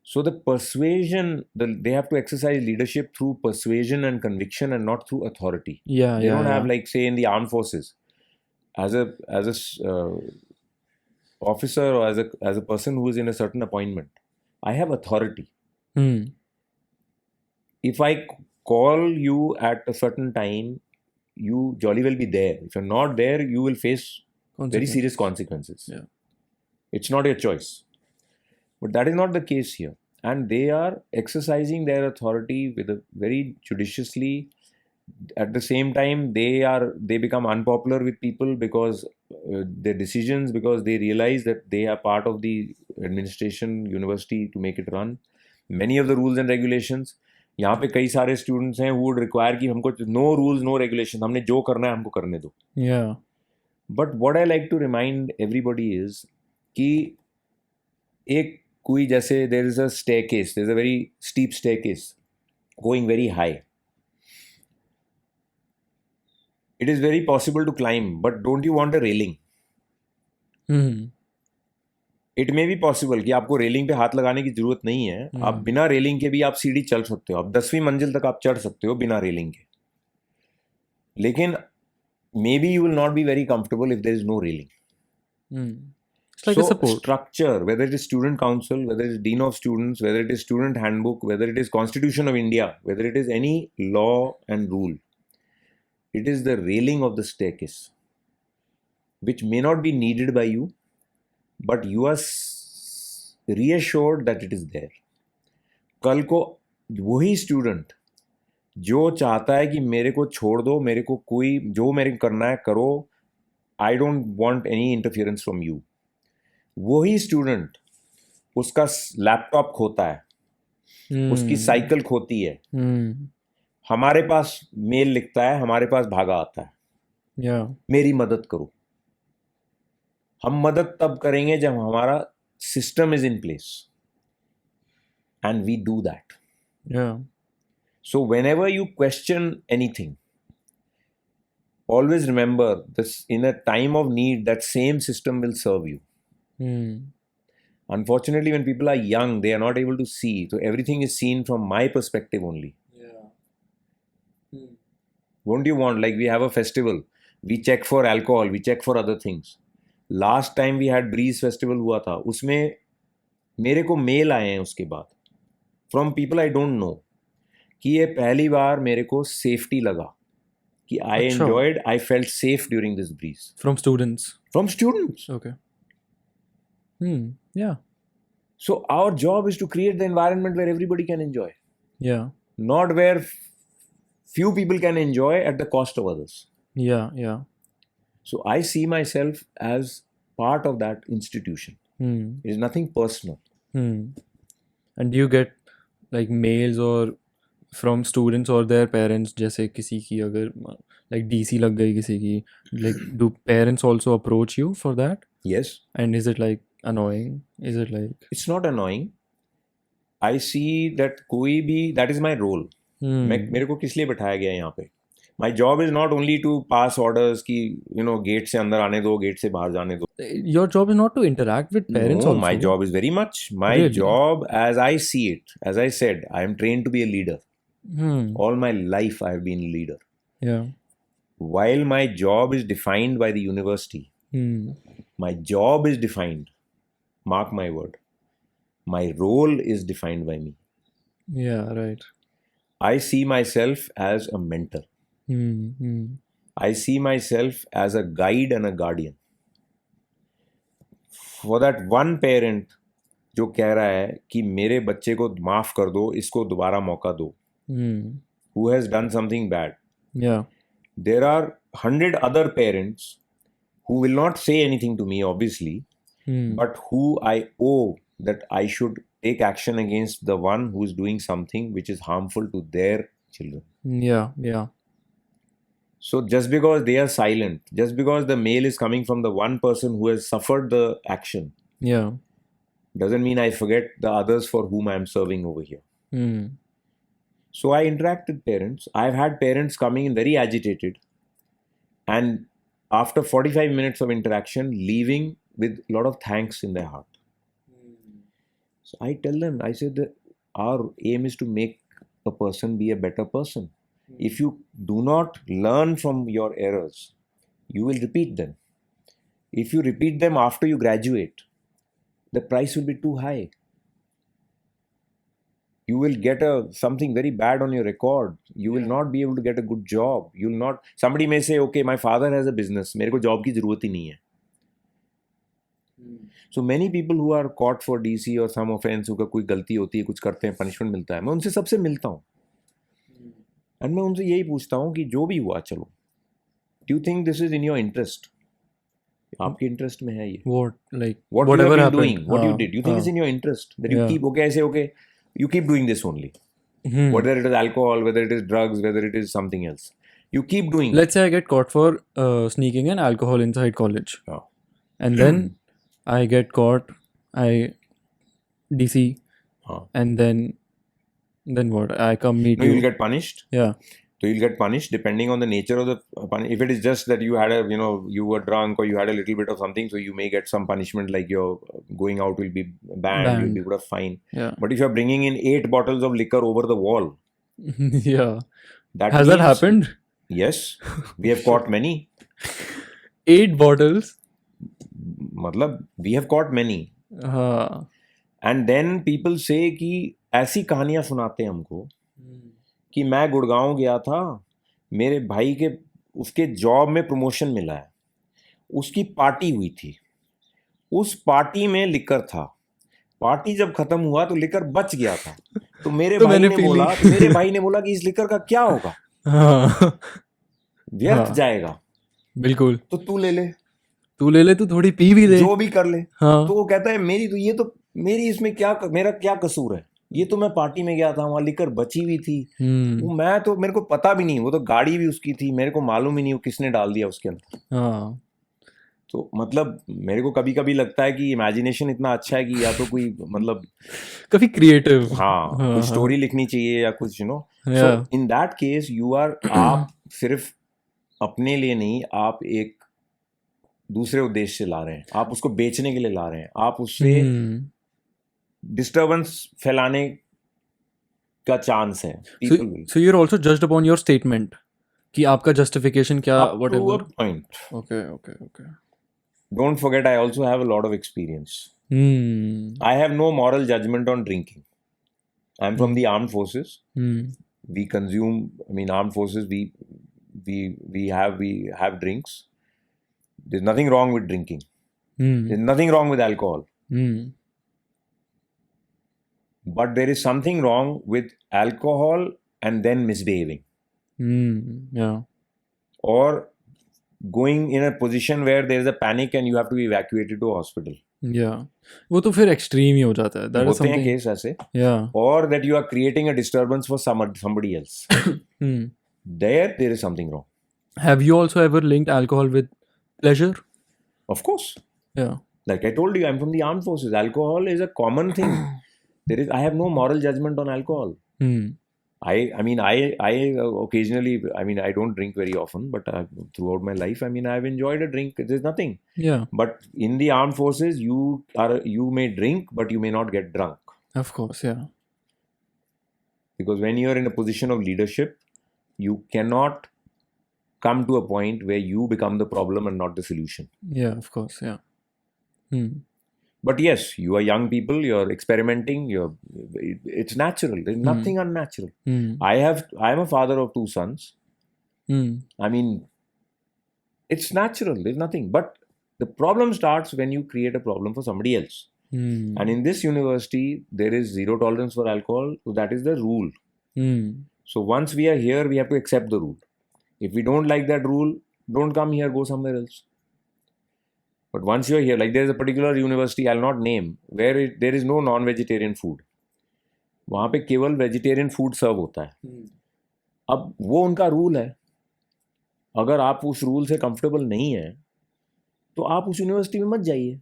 So the persuasion, they have to exercise leadership through persuasion and conviction and not through authority. Yeah. They Yeah. don't have, Yeah. like, say, in the armed forces, as a officer or as a person who is in a certain appointment, I have authority. Hmm. If I call you at a certain time, you jolly well be there. If you're not there, you will face very serious consequences. Yeah. It's not your choice. But that is not the case here. And they are exercising their authority with a very judiciously. At the same time, they become unpopular with people because their decisions, because they realize that they are part of the administration university to make it run. Many of the rules and regulations, यहाँ पे कई सारे students हैं who would require कि हमको no rules, no regulations, हमने जो करना है हमको करने दो. Yeah. But what I like to remind everybody is कि एक कोई जैसे there is a staircase, there is a very steep staircase going very high. It is very possible to climb, but don't you want a railing? It may be possible कि आपको railing पे हाथ लगाने की जरूरत नहीं है. आप बिना रेलिंग के भी आप सीढ़ी चल सकते हो. आप 10वीं मंजिल तक आप चढ़ सकते हो बिना रेलिंग के. लेकिन maybe you will not be very comfortable if there is no railing. It's like a support. Structure, whether it is student council, whether it is dean of students, whether it is student handbook, whether it is constitution of India, whether it is any law and rule, it is the railing of the staircase which may not be needed by you, but you are reassured that it is there. कल को वही student जो चाहता है कि मेरे को छोड़ दो, मेरे को कोई जो मेरे करना है करो, I don't want any interference from you, वही स्टूडेंट उसका लैपटॉप खोता है, उसकी साइकिल खोती है, हमारे पास मेल लिखता है, हमारे पास भागा आता है, मेरी मदद करो. हम मदद तब करेंगे जब हमारा system is in place, and we do that. So whenever you question anything, always remember this: in a time of need, that same system will serve you. Unfortunately, when people are young, they are not able to see, so everything is seen from my perspective only. Won't you want, like, we have a festival, we check for alcohol, we check for other things. Last time we had Breeze festival हुआ था, उसमें मेरे को mail आए हैं उसके बाद from people I don't know कि ये पहली बार मेरे को सेफ्टी लगा. कि I अच्छा. enjoyed, I felt safe during this breeze. From students. From students. Okay. Yeah. So our job is to create the environment where everybody can enjoy, Yeah. not where few people can enjoy at the cost of others. Yeah. Yeah. So I see myself as part of that institution. It is nothing personal. And do you get like mails or from students or their parents, जैसे किसी की अगर like DC लग गई किसी की, like do parents also approach you for that? Yes. And is it like annoying? Is it like It's not annoying. I see that कोई भी, that is my role. मेरे को किस लिए बिठाया गया है यहाँ पे? My job is not only to pass orders कि गेट से अंदर आने दो, गेट से बाहर जाने दो. your job is not to interact with parents No, also? my job is very much. My Really? job, as I see it, as I said, I am trained to be a leader. All my life I have been a leader. Yeah. While my job is defined by the university, my job is defined, mark my word, my role is defined by me. Yeah, right. I see myself as a mentor. I see myself as a guide and a guardian. For that one parent जो कह रहा है कि मेरे बच्चे को माफ कर दो, इसको दोबारा मौका दो, who has done something bad. Yeah. There are 100 other parents who will not say anything to me, obviously, but who I owe that I should take action against the one who is doing something which is harmful to their children. Yeah, yeah. So just because they are silent, just because the mail is coming from the one person who has suffered the action, Yeah. doesn't mean I forget the others for whom I am serving over here. So I interact with parents. I've had parents coming in very agitated, and after 45 minutes of interaction, leaving with a lot of thanks in their heart. So I tell them, I said that our aim is to make a person be a better person. If you do not learn from your errors, you will repeat them. If you repeat them after you graduate, the price will be too high. You will get something very bad on your record. You will not be able to get a good job. You will not. Somebody may say, okay, my father has a business. मेरे को job की ज़रूरत ही नहीं है. So many people who are caught for DC or some offense, उनका कोई गलती होती है, कुछ करते हैं, punishment मिलता है, मैं उनसे सबसे मिलता हूँ. And मैं उनसे यही पूछता हूँ कि जो भी हुआ चलो, do you think this is in your interest? आपके इंटरेस्ट में है ये? What, like What whatever you have happened? been doing, what you did, you think it's in your interest that you Yeah. keep okay, you keep doing this only. Whether it is alcohol, whether it is drugs, whether it is something else, you keep doing. Let's say I get caught for sneaking in alcohol inside college, and then I get caught, I DC, and then what? I come meet No, you. you'll get punished. Yeah. So you'll get punished depending on the nature of the punishment. If it is just that you had you were drunk or you had a little bit of something, so you may get some punishment, like your going out will be banned. You'll be put a fine. Yeah. But if you're bringing in 8 bottles of liquor over the wall, Yeah. that Has that means- happened? Yes, we have caught many. 8 bottles. मतलब we have caught many. And then people say कि ऐसी कहानियां सुनाते हैं हमको कि मैं गुड़गांव गया था, मेरे भाई के उसके जॉब में प्रमोशन मिला है, उसकी पार्टी हुई थी, उस पार्टी में लिकर था, पार्टी जब खत्म हुआ तो लिकर बच गया था, तो मेरे भाई ने बोला कि इस लिकर का क्या होगा, व्यर्थ जाएगा, बिल्कुल, तो तू ले ले, तू थोड़ी पी भी ले, जो भी कर ले. हाँ. तो वो कहता है मेरी इसमें मेरा क्या कसूर है, ये तो मैं पार्टी में गया था, वहां लिकर बची हुई थी, मेरे को पता भी नहीं, वो तो गाड़ी भी उसकी थी, मेरे को मालूम ही नहीं वो किसने डाल दिया उसके अंदर. तो मतलब मेरे को कभी कभी लगता है कि इमेजिनेशन इतना अच्छा है कि या तो कोई मतलब काफी क्रिएटिव, कुछ स्टोरी लिखनी चाहिए या कुछ so in that case you are, आप सिर्फ अपने लिए नहीं, आप एक दूसरे उद्देश्य से ला रहे हैं, आप उसको बेचने के लिए ला रहे हैं, आप उससे डिस्टर्बेंस फैलाने का चांस है. So you're also judged upon your statement कि आपका justification क्या, whatever. Up to a point. Okay. Don't forget, I also have a lot of experience. I have no moral judgment on drinking. I'm from the armed forces. We consume, armed forces, we have drinks. There's nothing wrong with drinking. Hmm. There's nothing wrong with alcohol. Hmm. But there is something wrong with alcohol and then misbehaving, Hmm. Yeah. or going in a position where there is a panic and you have to be evacuated to a hospital. Yeah. वो तो फिर extreme ही हो जाता है. That is होते हैं something. Case ऐसे, Yeah. or that you are creating a disturbance for somebody else. Hmm. There is something wrong. Have you also ever linked alcohol with pleasure? Of course. Yeah. Like I told you, I'm from the armed forces. Alcohol is a common thing. I have no moral judgment on alcohol. Hmm. I mean, I occasionally, I mean, I don't drink very often, but throughout my life, I mean, I've enjoyed a drink. There's nothing. Yeah. But in the armed forces, you may drink, but you may not get drunk, Of course. Yeah. because when you're in a position of leadership, you cannot come to a point where you become the problem and not the solution. Yeah. Of course. Yeah. Hmm. But yes, you are young people, you're experimenting, it's natural. There's nothing unnatural. Hmm. I'm a father of 2 sons. Hmm. I mean, it's natural. There's nothing. But the problem starts when you create a problem for somebody else. Hmm. And in this university, there is zero tolerance for alcohol. So that is the rule. Hmm. So once we are here, we have to accept the rule. If we don't like that rule, don't come here, go somewhere else. But once you're here, like there's a particular university, I'll not name, where there is no non-vegetarian food. वहाँ पे केवल vegetarian food सर्व होता है. अब वो उनका rule है. अगर आप उस रूल से कंफर्टेबल नहीं है तो आप उस यूनिवर्सिटी में मत जाइए.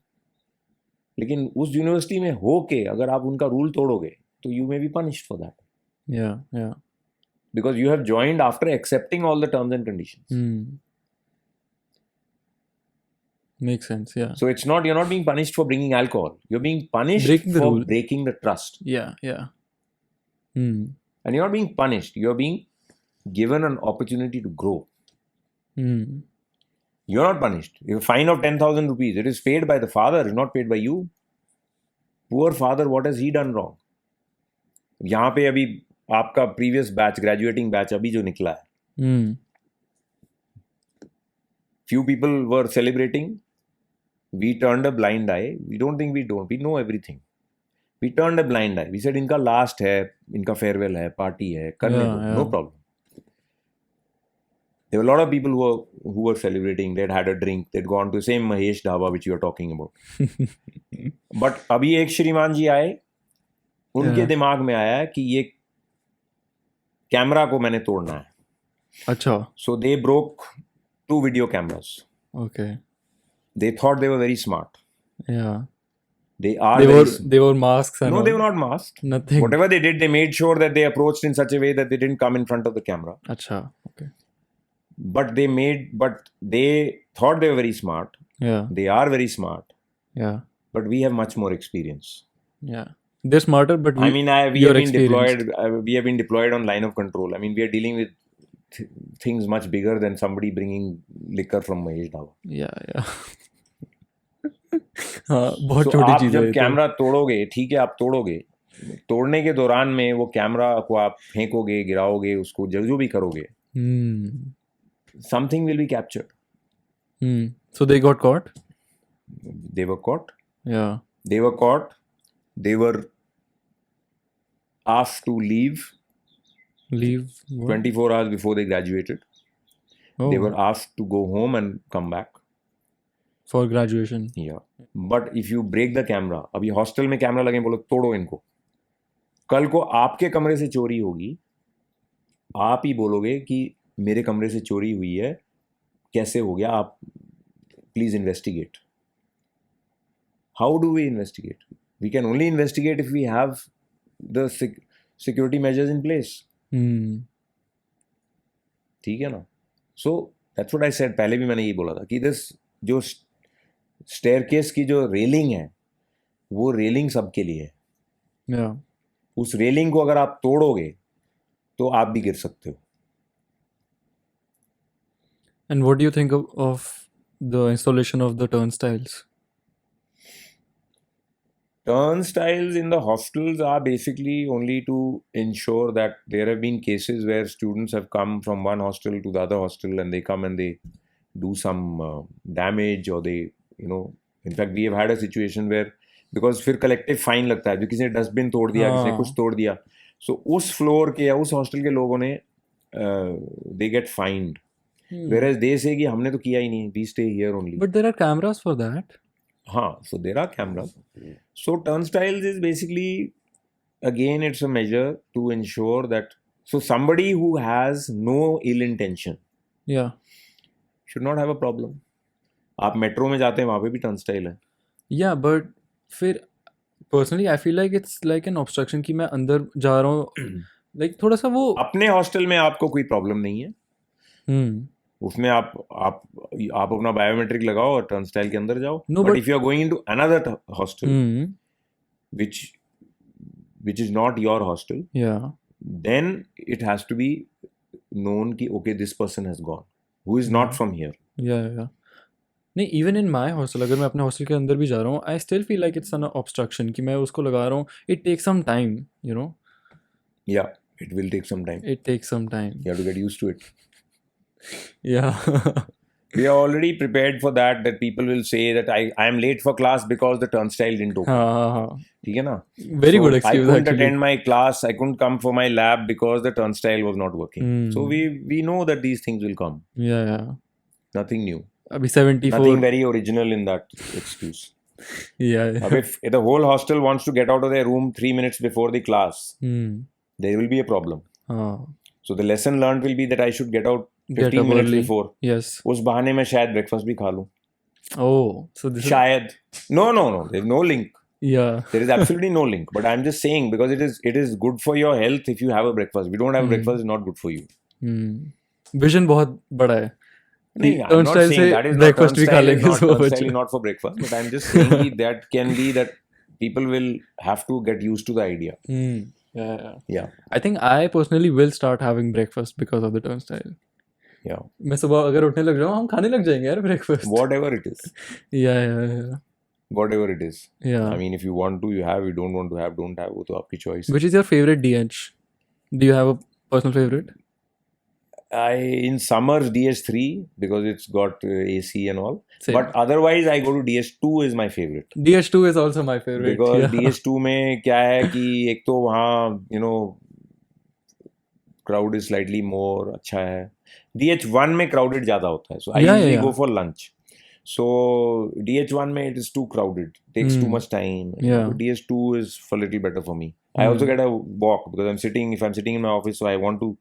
लेकिन उस यूनिवर्सिटी में हो के अगर आप उनका रूल तोड़ोगे तो you may be punished for that, Yeah. Yeah. because you have joined after accepting all the terms and conditions. Hmm. Makes sense. Yeah. So you're not being punished for bringing alcohol. You're being punished Breaking the for rule. breaking the trust. Yeah. Yeah. Hmm. And you're not being punished. You're being given an opportunity to grow. Hmm. You're not punished. A fine of 10,000 rupees. It is paid by the father, it's not paid by you. Poor father, what has he done wrong? यहाँ पे अभी आपका previous batch, graduating batch अभी जो निकला है, Hmm. few people were celebrating. We turned a blind eye. We don't think we don't. We know everything. We turned a blind eye. We said इनका last है, इनका फेयरवेल है, party है, करने Yeah, दो, yeah. no problem. There were a lot of people who were celebrating. They'd had a drink. They'd gone to the same Mahesh Dhaba which you are talking about. But अभी एक श्रीमान जी आए, उनके Yeah. दिमाग में आया कि ये कैमरा को मैंने तोड़ना है. अच्छा. So they broke 2 video cameras. Okay. They thought they were very smart. Yeah. They are They very were they were masks and No, all. they were not masked. Nothing. Whatever they did, they made sure that they approached in such a way that they didn't come in front of the camera. Acha. Okay. But they thought they were very smart. Yeah. They are very smart. Yeah. But we have much more experience. Yeah. They're smarter, but I mean, we you're have been experienced. deployed. We have been deployed on line of control. I mean, we are dealing with things much bigger than somebody bringing liquor from Mahesh Dhaba. Yeah. Yeah. हाँ, बहुत So छोटी आप चीज है जब ये तो. Camera तोड़ोगे, ठीक है, आप तोड़ोगे. तोड़ने के दौरान में वो कैमरा को आप फेंकोगे, गिराओगे, उसको जो भी करोगे, Hmm. something will be captured. Hmm. So they got caught? They were caught. Yeah. They were caught. They were asked to leave Leave. What? 24 hours before they graduated. Oh, They were asked to go home and come back. for graduation. Yeah. But if you break the camera, अभी hostel में camera लगे, बोलो तोड़ो इनको, कल को आपके कमरे से चोरी होगी, आप ही बोलोगे कि मेरे कमरे से चोरी हुई है, कैसे हो गया, आप please investigate. How do we investigate? We can only investigate if we have the security measures in place. Hmm. ठीक है ना? So that's what I said. पहले भी मैंने यही बोला था कि दिस जो स्टेयरकेस की जो रेलिंग है, वो रेलिंग सबके लिए है. Yeah. उस रेलिंग को अगर आप तोड़ोगे तो आप भी गिर सकते हो. And what do you think of the installation of the turnstiles? Turnstiles in the hostels are basically only to ensure that there have been cases where students have come from one hostel to the other hostel and they come and they do some damage or they, in fact, we have had a situation where because फिर collective fine लगता है जो किसी ने dustbin तोड़ दिया किसी ने कुछ हाँ तोड़ दिया so उस फ्लोर के या उस हॉस्टल के लोगों ने they get fined whereas they say कि हमने तो किया ही नहीं we stay here only but there are cameras for that. हाँ so there are cameras so turnstiles is basically again it's a measure to ensure that so somebody who has no ill intention Yeah. should not have a problem आप metro में जाते हैं वहाँ पे भी turnstile है Yeah, but फिर personally I feel like it's like an obstruction कि मैं अंदर जा रहा हूँ like थोड़ा सा वो अपने हॉस्टल में आपको कोई प्रॉब्लम नहीं है हम्म उसमें आप अपना बायोमेट्रिक लगाओ और टर्नस्टाइल के अंदर जाओ No, but but if you are going into another hostel hmm which is not your hostel yeah then it has to be known कि okay this person has gone who is not from here yeah नहीं even in my hostel अगर मैं अपने hostel के अंदर भी जा रहा हूँ I still feel like it's an obstruction कि मैं उसको लगा रहा हूँ it takes some time you know yeah it will take some time it takes some time you have to get used to it yeah we are already prepared for that people will say that I am late for class because the turnstile didn't open हाँ ठीक है ना very So good I excuse couldn't actually attend my class. I couldn't come for my lab because the turnstile was not working. So we know that these things will come. yeah Nothing new. अभी 74 Nothing very original in that excuse. yeah Now, if the whole hostel wants to get out of their room 3 minutes before the class, there will be a problem. हाँ So the lesson learned will be that I should get out Get 15 up minutes early. before. yes उस बहाने में शायद breakfast भी खा लूं. oh so this is शायद. No. There's no link. yeah There is absolutely no link. But I'm just saying because it is good for your health if you have a breakfast. If you don't have a breakfast, it's not good for you. Vision बहुत बड़ा है No, I'm not turnstile saying से that is not breakfast भी खा turnstile is लेंगे not सुबह turnstile बच्चे is not for breakfast, but I'm just saying कि that can be that people will have to get used to the idea. yeah Yeah, I think I personally will start having breakfast because of the turnstile yeah. मैं सुबह अगर उठने लग जाऊँ हम खाने लग जाएंगे यार breakfast Whatever it is, yeah whatever it is. yeah I mean, if you want to, you have. You don't want to have, don't have. वो तो आपकी choice. which is your favorite DH do you have a personal favorite In summers DS3 because it's got AC and all. Same. But otherwise, I go to DS2 is my favorite. DH2 is also my favorite Because yeah. DS2 में क्या है कि एक तो वहाँ crowd is slightly more अच्छा है. DH1 में crowded ज़्यादा होता है. So I usually go for lunch. So DH1 में it is too crowded. Takes too much time. Yeah. DS2 is a little better for me. I also get a walk because if I'm sitting in my office, so I want to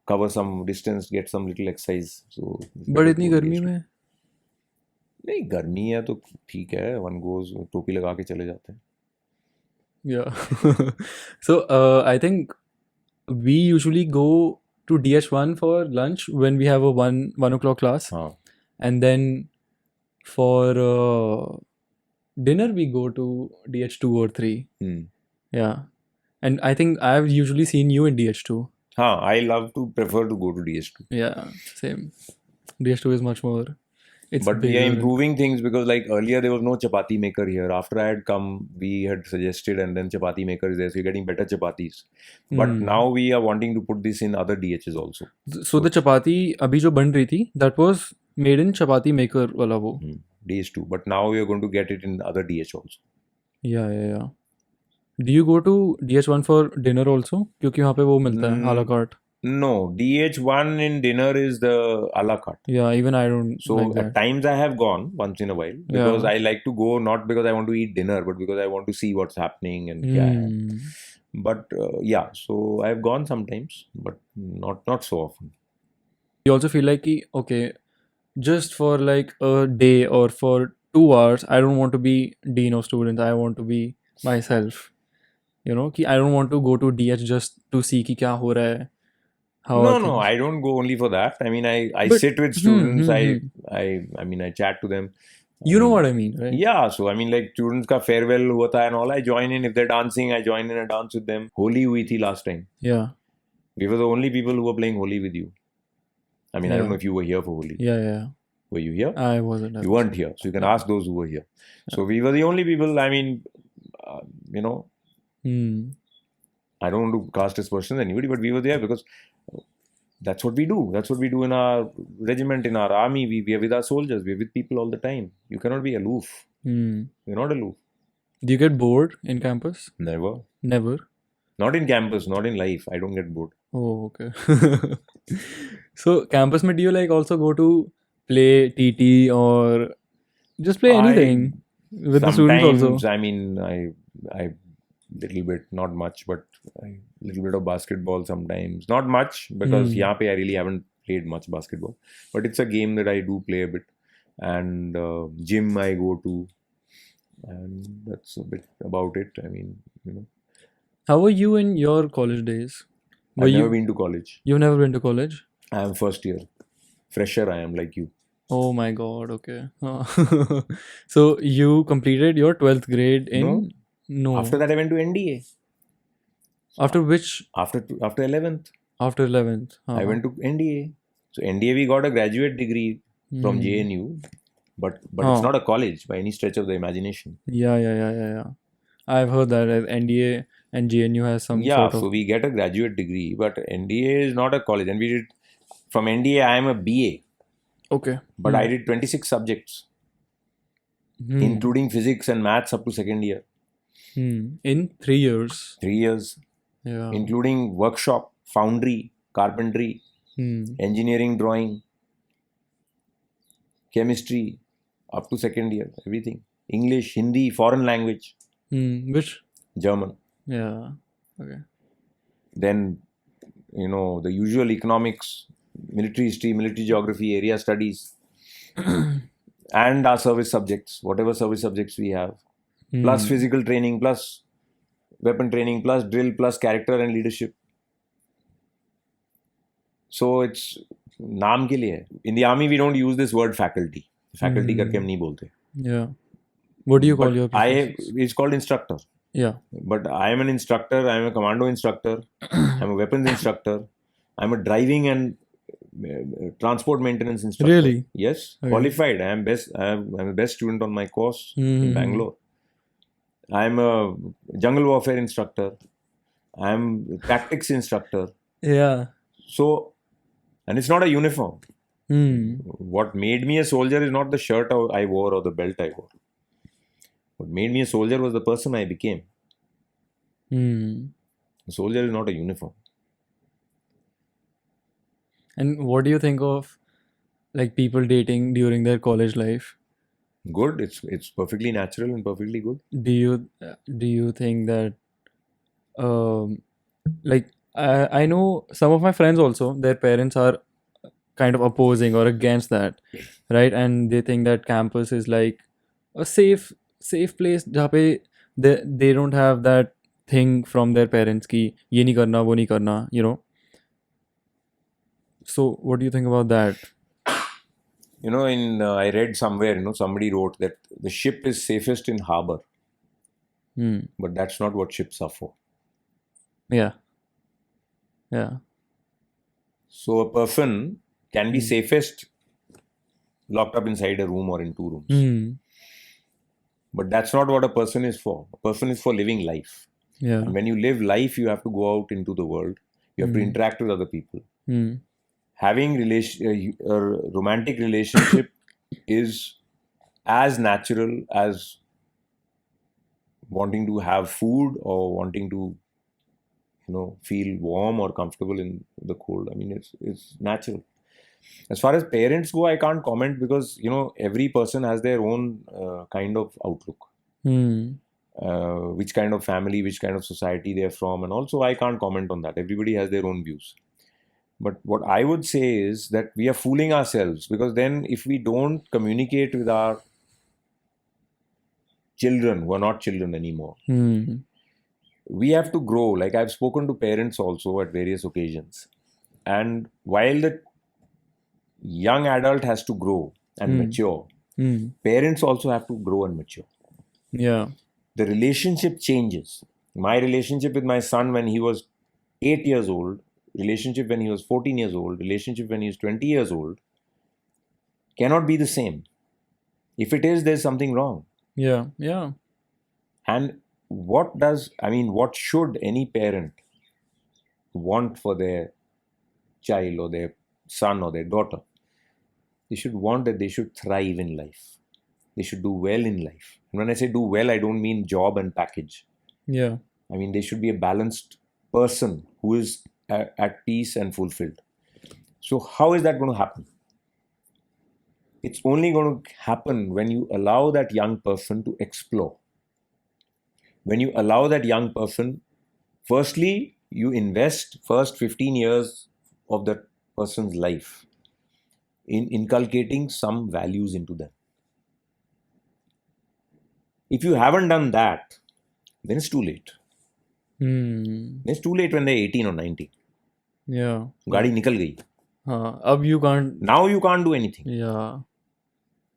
cover some distance, get some little exercise. So but इतनी गर्मी में नहीं गर्मी है तो ठीक है one goes टोपी लगा के चले जाते हैं yeah so I think we usually go to DH1 for lunch when we have a 1 o'clock class हाँ and then for dinner we go to DH2 or 3 yeah and I think I've usually seen you in DH2 हाँ I love to prefer to go to DS2 yeah same DH2 is much more it's but we are bigger. improving things because like earlier there was no chapati maker here after I had come we had suggested and then chapati maker is there so you're getting better chapatis but now we are wanting to put this in other DHs also so the chapati अभी जो बन रही थी that was made in chapati maker वाला वो DS2 but now we are going to get it in other DH also yeah do you go to DH1 for dinner also क्योंकि वहाँ पे वो मिलता है à la carte no DH1 in dinner is the a la carte yeah even I don't so like at that times I have gone once in a while because I like to go not because I want to eat dinner but because I want to see what's happening and क्या है but yeah so I have gone sometimes but not so often you also feel like कि okay just for like a day or for 2 hours I don't want to be dean of students I want to be myself you know कि I don't want to go to DH just to see कि क्या हो रहा है how are no things I don't go only for that I mean I But- sit with students I mean I chat to them you know what I mean right yeah so I mean like students का farewell हुआ था and all I join in if they're dancing I join in and dance with them Holi हुई थी last time yeah we were the only people who were playing Holi with you I mean I don't Yeah. know if you were here for Holi yeah were you here I wasn't you weren't here so you can ask those who were here so we were the only people I mean you know, Hmm. I don't want to cast aspersions on anybody, but we were there because that's what we do. That's what we do in our regiment, in our army. We are with our soldiers. We're with people all the time. You cannot be aloof. Hmm. You're not aloof. Do you get bored in campus? Never. Never. Not in campus, not in life. I don't get bored. Oh, okay. So campus mein, do you like also go to play TT or just play I anything with the students sometimes, also? I mean, I little bit, not much, but a little bit of basketball sometimes. Not much because Hmm. यहाँ पे I really haven't played much basketball, but it's a game that I do play a bit. And gym I go to, and that's a bit about it. I mean, you know, How were you in your college days? Were I've never you been to college. you've never been to college? I am first year, fresher. I am like you. Oh my God, okay. So you completed your 12th grade No, in after no. that I went to NDA. After which After 11th, after 11th. I Uh-huh. went to NDA. So NDA we got a graduate degree from Hmm. JNU, but it's Huh. not a college by any stretch of the imagination. Yeah. I've heard that NDA and GNU has some Yeah, sort of so we get a graduate degree, but NDA is not a college. And we did from NDA, I am a BA, okay. but I did 26 subjects, Hmm. including physics and maths up to second year. In 3 years. 3 years, Yeah. including workshop, foundry, carpentry, Hmm. engineering, drawing, chemistry, up to second year, everything. English, Hindi, foreign language, Which German. yeah. Okay. Then, the usual economics, military history, military geography, area studies, and our service subjects, whatever service subjects we have, plus Hmm. physical training, plus weapon training, plus drill, plus character and leadership. So it's नाम के लिए है. In the army, we don't use this word faculty. Faculty करके हम Hmm. नहीं बोलते. Yeah. What do you call But your professors? it's called instructor. Yeah. But I am an instructor. I am a commando instructor. I'm a weapons instructor. I'm a driving and transport maintenance instructor. Really? Yes, Okay. qualified. I'm the best student on my course in Hmm. Bangalore. I'm a jungle warfare instructor. I'm tactics instructor. Yeah. So, and it's not a uniform. Hmm. What made me a soldier is not the shirt I wore or the belt I wore. What made me a soldier was the person I became. Hmm. A soldier is not a uniform. And what do you think of like people dating during their college life? Good. It's perfectly natural and perfectly good. Do you think that um like I know some of my friends also their parents are kind of opposing or against that, right? And they think that campus is like a safe place जहाँ पे they don't have that thing from their parents कि ये नहीं करना वो नहीं करना, you know. So what do you think about that? I read somewhere, somebody wrote that the ship is safest in harbor, Hmm. but that's not what ships are for. Yeah. Yeah. So a person can be Hmm. safest locked up inside a room or in two rooms. Hmm. But that's not what a person is for. A person is for living life. Yeah. And when you live life, you have to go out into the world. You have to Hmm. interact with other people. Hmm. Having a romantic relationship is as natural as wanting to have food or wanting to feel warm or comfortable in the cold. I mean, it's natural. As far as parents go, I can't comment because every person has their own kind of outlook, Hmm. which kind of family, which kind of society they're from, and also I can't comment on that. Everybody has their own views. But what I would say is that we are fooling ourselves, because then if we don't communicate with our children who are not children anymore, Hmm. we have to grow. Like, I've spoken to parents also at various occasions. And while the young adult has to grow and Hmm. mature, Hmm. parents also have to grow and mature. Yeah. The relationship changes. My relationship with my son when he was 8 years old, relationship when he was 14 years old, relationship when he was 20 years old cannot be the same. If it is, there's something wrong. Yeah. Yeah. And what should any parent want for their child or their son or their daughter? They should want that they should thrive in life. They should do well in life. And when I say do well, I don't mean job and package. Yeah. I mean, they should be a balanced person who is at peace and fulfilled. So, how is that going to happen? It's only going to happen when you allow that young person to explore. When you allow that young person, firstly, you invest first 15 years of that person's life in inculcating some values into them. If you haven't done that, then it's too late. It's too late when they're 18 or 19. Yeah. गाड़ी निकल गई. Ab you can't. Now you can't do anything. Yeah.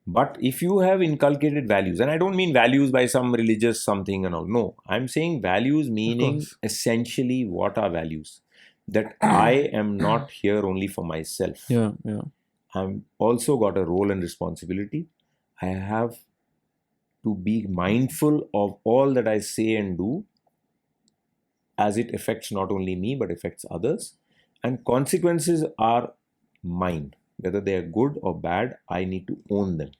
But if you have inculcated values, and I don't mean values by some religious something and all. No, I'm saying values meaning course. essentially what are values? That I am not here only for myself. Yeah. Yeah. I'm also got a role and responsibility. I have to be mindful of all that I say and do, as it affects not only me but affects others. And consequences are mine. Whether they are good or bad, I need to own them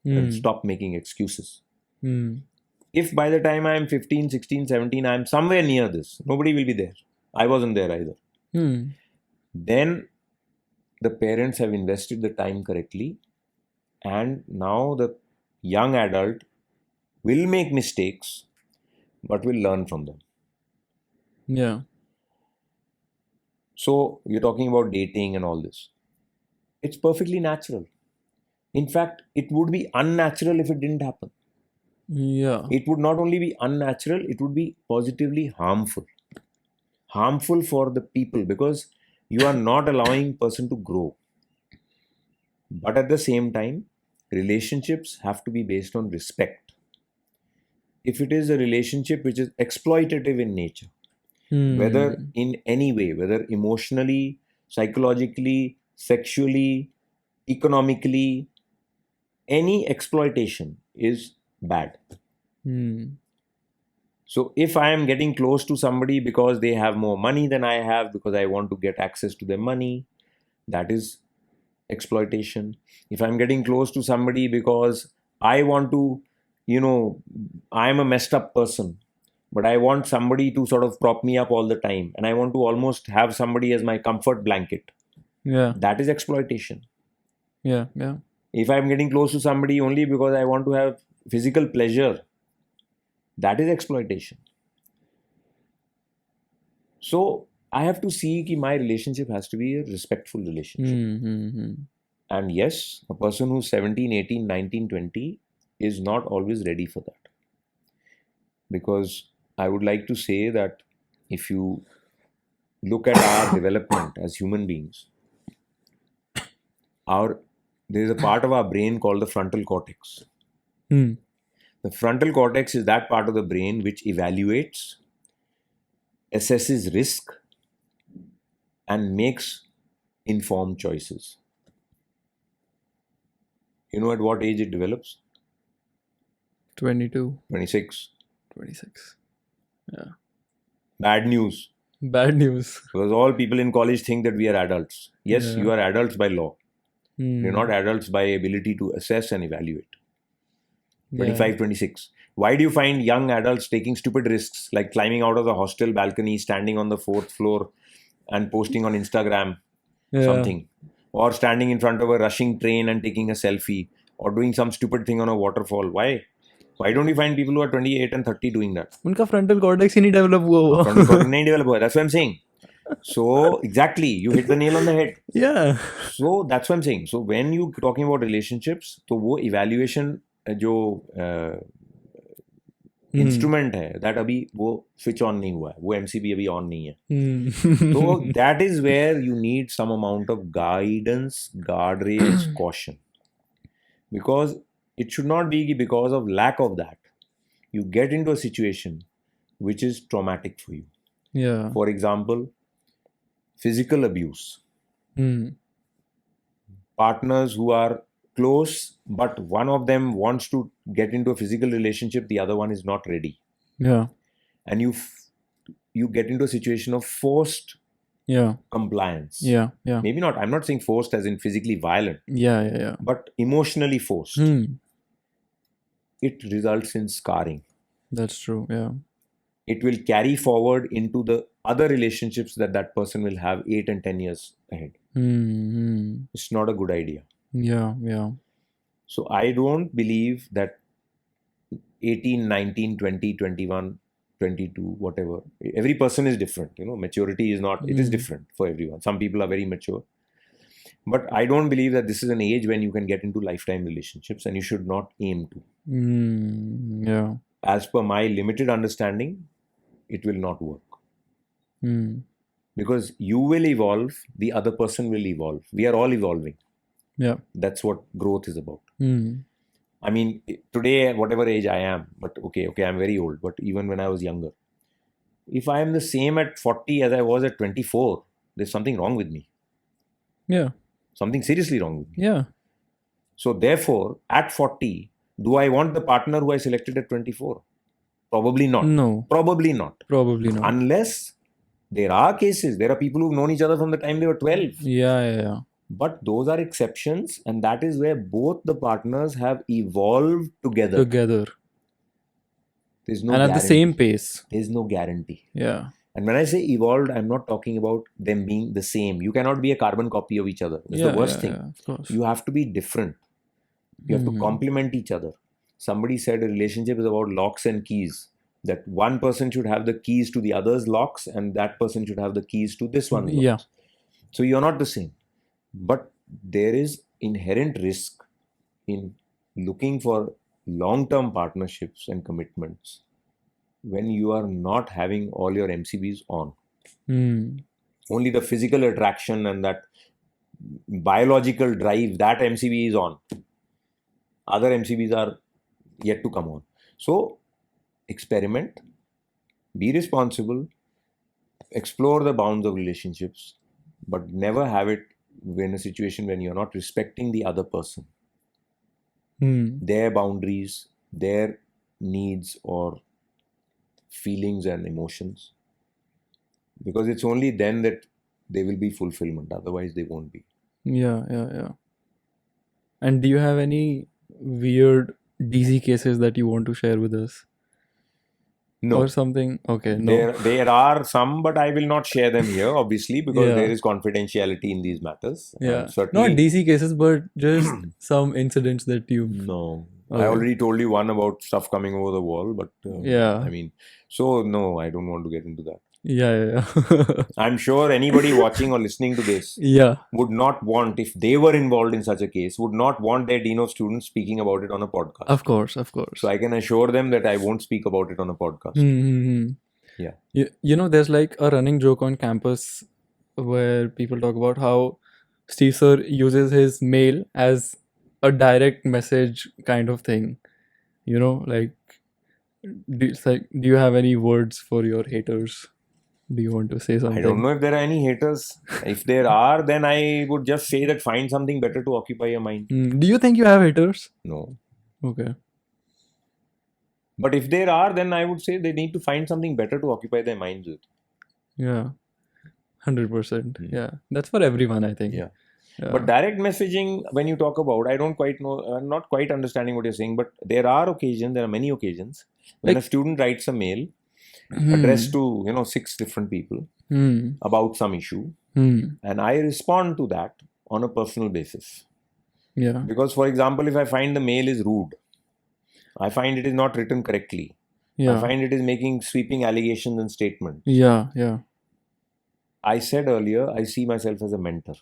and stop making excuses. If by the time I am 15, 16, 17, I am somewhere near this, nobody will be there. I wasn't there either. Then the parents have invested the time correctly, and now the young adult will make mistakes but will learn from them. Yeah. So you're talking about dating and all this. It's perfectly natural. In fact, it would be unnatural if it didn't happen. Yeah. It would not only be unnatural, it would be positively harmful. Harmful for the people, because you are not allowing person to grow. But at the same time, relationships have to be based on respect. If it is a relationship which is exploitative in nature, whether in any way, whether emotionally, psychologically, sexually, economically, any exploitation is bad. So if I am getting close to somebody because they have more money than I have, because I want to get access to their money, that is exploitation. If I'm getting close to somebody because I want to, I'm a messed up person, but I want somebody to sort of prop me up all the time, and I want to almost have somebody as my comfort blanket, Yeah. that is exploitation. Yeah. Yeah. If I'm getting close to somebody only because I want to have physical pleasure, that is exploitation. So I have to see that my relationship has to be a respectful relationship. And yes, a person who's 17, 18, 19, 20 is not always ready for that. Because I would like to say that if you look at our development as human beings, there is a part of our brain called the frontal cortex. The frontal cortex is that part of the brain which evaluates, assesses risk, and makes informed choices. You know at what age it develops? 22. 26. 26. Yeah. Bad news. Bad news. Because all people in college think that we are adults. Yes, Yeah. you are adults by law. You're not adults by ability to assess and evaluate. 25, 26. Why do you find young adults taking stupid risks like climbing out of the hostel balcony, standing on the 4th floor and posting on Instagram something, or standing in front of a rushing train and taking a selfie, or doing some stupid thing on a waterfall? Why don't you find people who are 28 and 30 doing that? उनका frontal cortex ही नहीं develop हुआ वो. Frontal cortex नहीं develop हुआ. That's what I'm saying. So exactly, you hit the nail on the head. Yeah. So that's what I'm saying. So when you talking about relationships, तो वो evaluation जो instrument है, that अभी वो switch on नहीं हुआ है, वो एमसीबी अभी ऑन नहीं है. तो that is where you need some amount of guidance, guard rails, caution, because it should not be because of lack of that you get into a situation which is traumatic for you. Yeah. For example, physical abuse. Partners who are close, but one of them wants to get into a physical relationship, the other one is not ready. Yeah. and you get into a situation of forced Yeah. compliance. Yeah. Yeah. Maybe not. I'm not saying forced as in physically violent, Yeah. Yeah. Yeah. but emotionally forced. It results in scarring. That's true. Yeah. It will carry forward into the other relationships that person will have 8 and 10 years ahead. It's not a good idea. Yeah. Yeah. So I don't believe that 18, 19, 20, 21, 22, whatever. Every person is different. Maturity is not, it is different for everyone. Some people are very mature. But I don't believe that this is an age when you can get into lifetime relationships, and you should not aim to. Yeah. As per my limited understanding, it will not work. Because you will evolve, the other person will evolve. We are all evolving. Yeah. That's what growth is about. I mean, today, whatever age I am, but okay, I'm very old, but even when I was younger, if I am the same at 40 as I was at 24, there's something wrong with me. Yeah. Something seriously wrong with me. Yeah. So therefore, at 40, do I want the partner who I selected at 24? Probably not. No. Probably not. Probably not. Unless there are cases, there are people who've known each other from the time they were 12. Yeah. But those are exceptions, and that is where both the partners have evolved together. There's no and at guarantee. the same pace. There's no guarantee. Yeah. And when I say evolved, I'm not talking about them being the same. You cannot be a carbon copy of each other. That's the worst thing. Yeah, of course. You have to be different. You have to complement each other. Somebody said a relationship is about locks and keys. That one person should have the keys to the other's locks, and that person should have the keys to this one's locks. Yeah. So you're not the same. But there is inherent risk in looking for long-term partnerships and commitments when you are not having all your MCBs on. Only the physical attraction and that biological drive, that MCB is on. Other MCBs are yet to come on. So experiment, be responsible, explore the bounds of relationships, but never have it in a situation when you're not respecting the other person, their boundaries, their needs or feelings and emotions, because it's only then that there will be fulfillment. Otherwise they won't be. Yeah. And do you have any weird DZ cases that you want to share with us? No. Or something? Okay, no. There are some, but I will not share them here, obviously, because Yeah. there is confidentiality in these matters. Yeah. And certainly, Not DC cases, but just some incidents that you. No. Okay. I already told you one about stuff coming over the wall, but Yeah. I mean, so no, I don't want to get into that. Yeah. I'm sure anybody watching or listening to this Yeah. would not want, if they were involved in such a case, would not want their dean of students speaking about it on a podcast. Of course. So I can assure them that I won't speak about it on a podcast. Yeah. You know, there's like a running joke on campus where people talk about how Steve Sir uses his mail as a direct message kind of thing. You know, like, do you have any words for your haters? Do you want to say something? I don't know if there are any haters. If there are, then I would just say that find something better to occupy your mind. Do you think you have haters? No. Okay. But if there are, then I would say they need to find something better to occupy their minds with. Yeah. 100%. Yeah. That's for everyone, I think. Yeah. But direct messaging, when you talk about, I don't quite know, I'm not quite understanding what you're saying, but there are many occasions when a student writes a mail addressed to 6 different people about some issue, and I respond to that on a personal basis. Yeah. Because, for example, if I find the mail is rude, I find it is not written correctly, I find it is making sweeping allegations and statements. Yeah. I said earlier, I see myself as a mentor.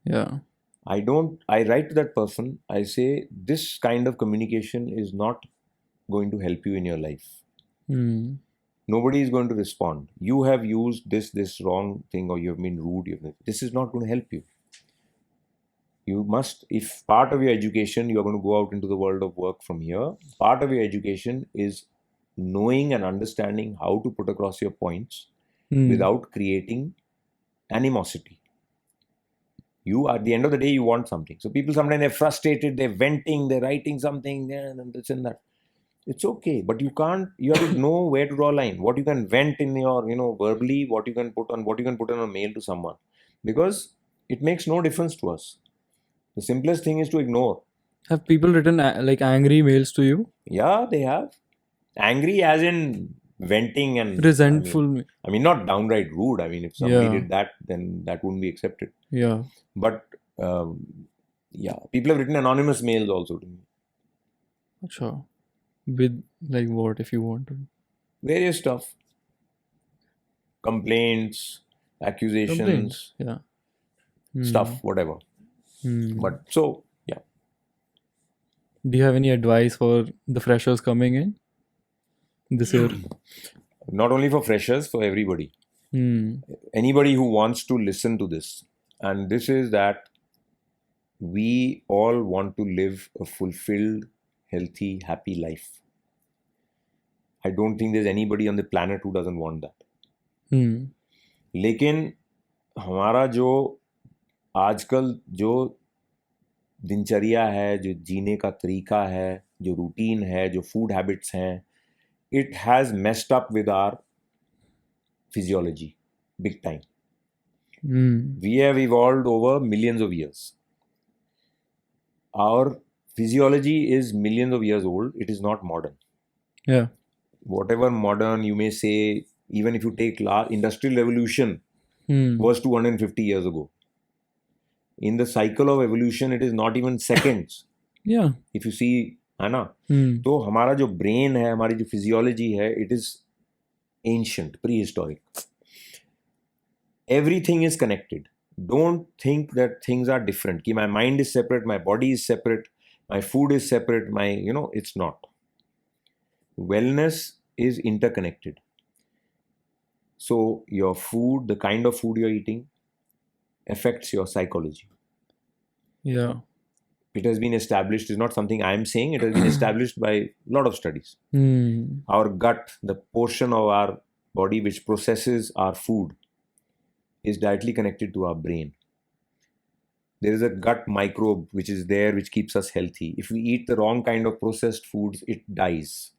Yeah. I write to that person, I say, this kind of communication is not going to help you in your life. Nobody is going to respond. You have used this wrong thing, or you have been rude. This is not going to help you. You must, if part of your education, you are going to go out into the world of work from here, part of your education is knowing and understanding how to put across your points without creating animosity. You, at the end of the day, you want something. So people sometimes they're frustrated, they're venting, they're writing something, and this and that. It's okay, but you have to know where to draw a line. What you can vent in your, verbally, what you can put on a mail to someone, because it makes no difference to us. The simplest thing is to ignore. Have people written like angry mails to you? Yeah, they have. Angry as in venting, and Resentful? not downright rude. I mean, if somebody Yeah, did that, then that wouldn't be accepted. yeah. But yeah, people have written anonymous mails also to me. Acha. With like what if you want to? Various stuff, complaints, Complaints. accusations, Yeah. stuff, Hmm. whatever. Hmm. But so, yeah, Do you have any advice for the freshers coming in this year? not only for freshers, for everybody. Hmm. Anybody who wants to listen to this. And this is that we all want to live a fulfilled, healthy, happy life. I don't think there's anybody on the planet who doesn't want that. Hmm. लेकिन हमारा जो आजकल जो दिनचर्या है, जो जीने का तरीका है, जो रूटीन है, जो फूड हैबिट्स हैं, it has messed up with our physiology big time. Hmm. We have evolved over millions of years. Our physiology is millions of years old. It is not modern. Yeah. Whatever modern you may say, even if you take industrial revolution Hmm. was 250 years ago. In the cycle of evolution, it is not even seconds. Yeah. If you see, है ना, Hmm. तो हमारा जो brain है, हमारी जो physiology है, it is ancient, pre historic. Everything is connected. Don't think that things are different. My mind is separate, my body is separate, my food is separate, it's not. Wellness is interconnected. So your food, the kind of food you're eating, affects your psychology. Yeah. It has been established. It's not something I'm saying. It has been established by a lot of studies. Hmm. Our gut, the portion of our body which processes our food, is directly connected to our brain. There is a gut microbe which is there, which keeps us healthy. If we eat the wrong kind of processed foods, it dies.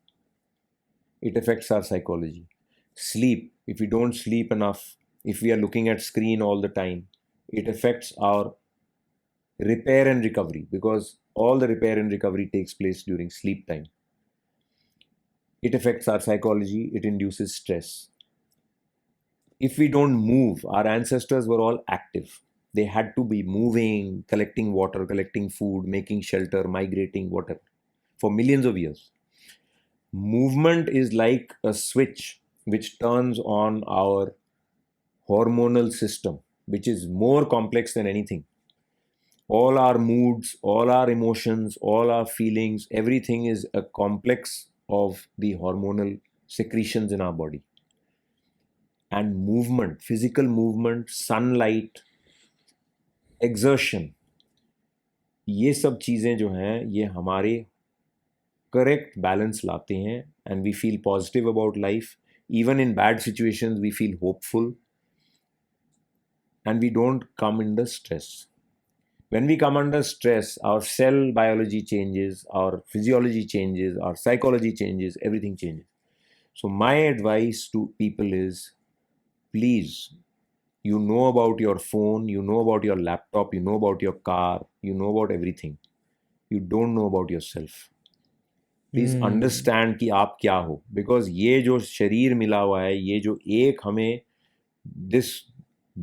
It affects our psychology. Sleep, if we don't sleep enough, if we are looking at screen all the time, it affects our repair and recovery, because all the repair and recovery takes place during sleep time. It affects our psychology. It induces stress. If we don't move, our ancestors were all active. They had to be moving, collecting water, collecting food, making shelter, migrating, whatever, for millions of years. Movement is like a switch which turns on our hormonal system, which is more complex than anything. All our moods, all our emotions, all our feelings, everything is a complex of the hormonal secretions in our body. And movement, physical movement, sunlight, exertion, ये सब चीज़ें जो हैं ये हमारे correct balance लाते हैं, and we feel positive about life. Even in bad situations, we feel hopeful, and we don't come under stress. When we come under stress, our cell biology changes, our physiology changes, our psychology changes, everything changes. So my advice to people is, please, you know about your phone, you know about your laptop, you know about your car, you know about everything. You don't know about yourself. Please Hmm. Understand कि आप क्या हो, because ये जो शरीर मिला हुआ है, ये जो एक हमें, this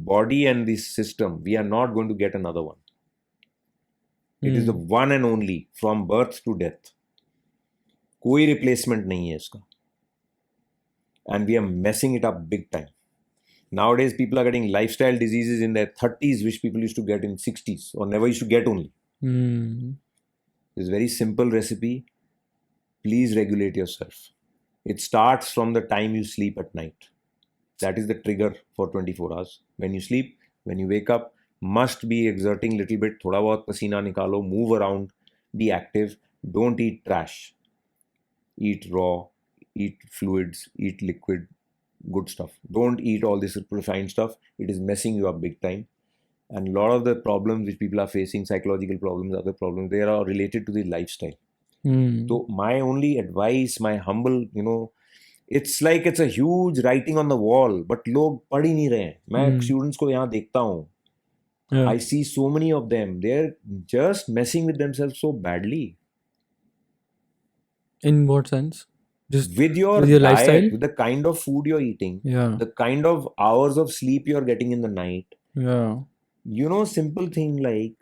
body and this system, we are not going to get another one. It is the Hmm. One and only from birth to death. कोई रिप्लेसमेंट नहीं है इसका. And we are messing it up big time. Nowadays, people are getting lifestyle diseases in their 30s, which people used to get in 60s or never used to get only. Hmm. It's a very simple recipe. Please regulate yourself. It starts from the time you sleep at night. That is the trigger for 24 hours. When you sleep, when you wake up, must be exerting little bit. Thoda bahut pasina nikalo, move around, be active. Don't eat trash. Eat raw, eat fluids, eat liquid, good stuff. Don't eat all this refined stuff. It is messing you up big time. And a lot of the problems which people are facing, psychological problems, other problems, they are related to the lifestyle. Hmm. So my only advice, my humble, it's like it's a huge writing on the wall, but लोग पढ़ ही नहीं रहे हैं. मैं Hmm. students को यहाँ देखता हूँ. Yeah. I see so many of them. They're just messing with themselves so badly. In what sense? Just With your with your lifestyle? diet, with the kind of food you're eating, Yeah. the kind of hours of sleep you're getting in the night. Yeah. Simple thing like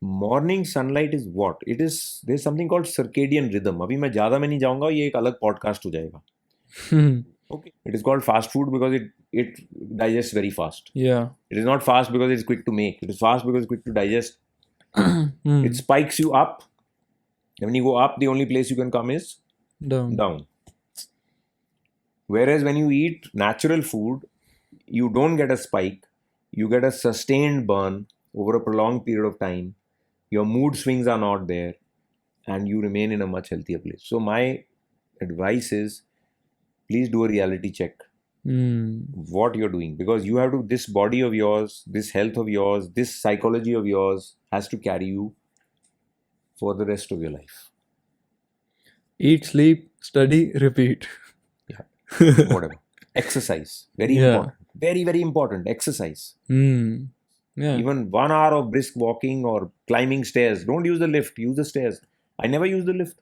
morning sunlight is what? There's something called circadian rhythm. अभी मैं ज़्यादा में नहीं जाऊँगा, ये एक अलग podcast हो जाएगा. Hmm. Okay. It is called fast food because it digests very fast. Yeah. It is not fast because it's quick to make. It is fast because it's quick to digest. Hmm. It spikes you up. And when you go up, the only place you can come is Down. down. Whereas when you eat natural food, you don't get a spike. You get a sustained burn over a prolonged period of time. Your mood swings are not there. And you remain in a much healthier place. So my advice is, please do a reality check. Hmm. What you're doing, because you have to, this body of yours, this health of yours, this psychology of yours has to carry you for the rest of your life. Eat, sleep, study, repeat. Whatever. Exercise, very Yeah. important, very, very important. Exercise. Hmm. Yeah. Even 1 hour of brisk walking or climbing stairs. Don't use the lift, use the stairs. I never use the lift,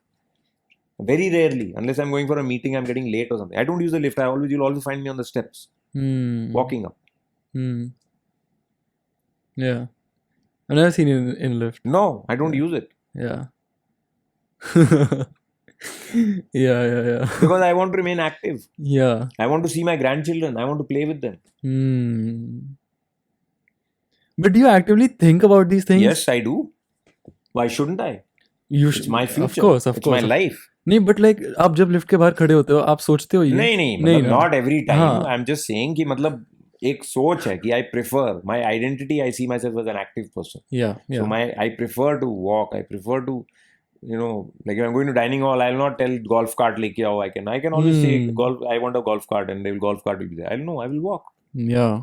very rarely, unless I'm going for a meeting, I'm getting late or something. I don't use the lift. You'll always find me on the steps Hmm. walking up. Hmm. Yeah. I've never seen you in lift. No, I don't use it Yeah. Yeah. because I want to remain active. Yeah. I want to see my grandchildren. I want to play with them. Hmm. But do you actively think about these things? Yes, I do. Why shouldn't I? You It's my future. Of course. It's my life. नहीं but like आप जब lift के बाहर खड़े होते हो आप सोचते हो ये नहीं मतलब ना not every time. हाँ. I'm just saying कि मतलब एक सोच है कि I prefer my identity. I see myself as an active person. Yeah. So I prefer to walk. I prefer to, like if I'm going to dining hall, I'll not tell golf cart लेके आओ. I can always say golf. I want a golf cart, and the golf cart will be there. I will walk. Yeah.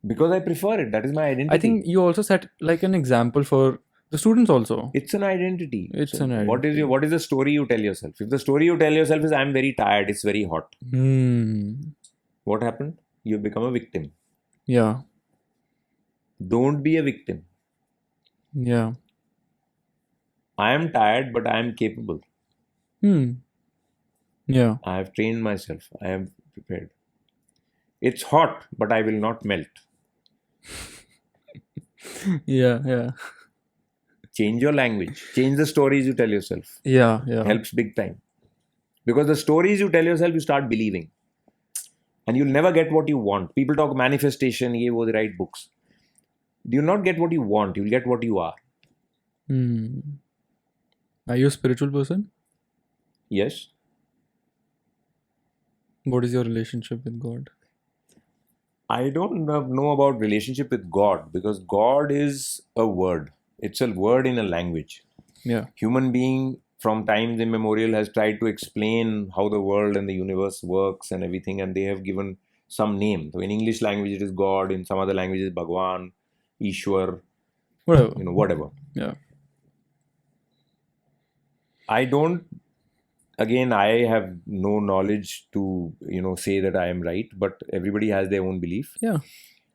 Because I prefer it. That is my identity. I think you also set like an example for the students also. It's an identity. It's an identity. What is the story you tell yourself? If the story you tell yourself is I'm very tired, it's very hot. What happened? You become a victim. Yeah. Don't be a victim. Yeah. I am tired, but I am capable. Yeah. I have trained myself. I am prepared. It's hot, but I will not melt. Yeah. Change your language. Change the stories you tell yourself. Yeah. Helps big time. Because the stories you tell yourself, you start believing. And you'll never get what you want. People talk manifestation, they write books. You'll not get what you want. You'll get what you are. Are you a spiritual person? Yes. What is your relationship with God? I don't know about relationship with God, because God is a word. It's a word in a language. Yeah. Human being from times immemorial has tried to explain how the world and the universe works and everything, and they have given some name. So in English language it is God, in some other languages Bhagwan, Ishwar, whatever. Yeah. I have no knowledge to, say that I am right, but everybody has their own belief. Yeah.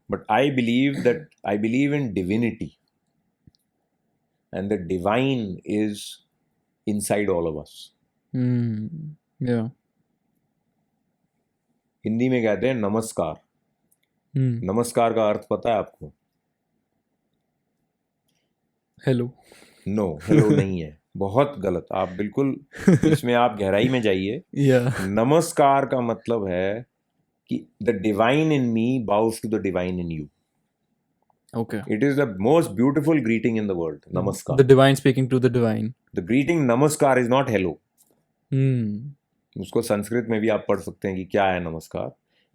But I believe in divinity. And the divine is inside all of us. Yeah. Hindi में कहते हैं नमस्कार. नमस्कार का अर्थ पता है आपको? Hello. No, hello नहीं है. बहुत गलत. आप बिल्कुल इसमें आप गहराई में जाइए. नमस्कार का मतलब है कि the divine in me bows to the divine in you. Okay. It is the most beautiful greeting in the world. Namaskar. The divine speaking to the divine. The greeting namaskar is not hello. उसको संस्कृत में भी आप पढ़ सकते हैं कि क्या है नमस्कार.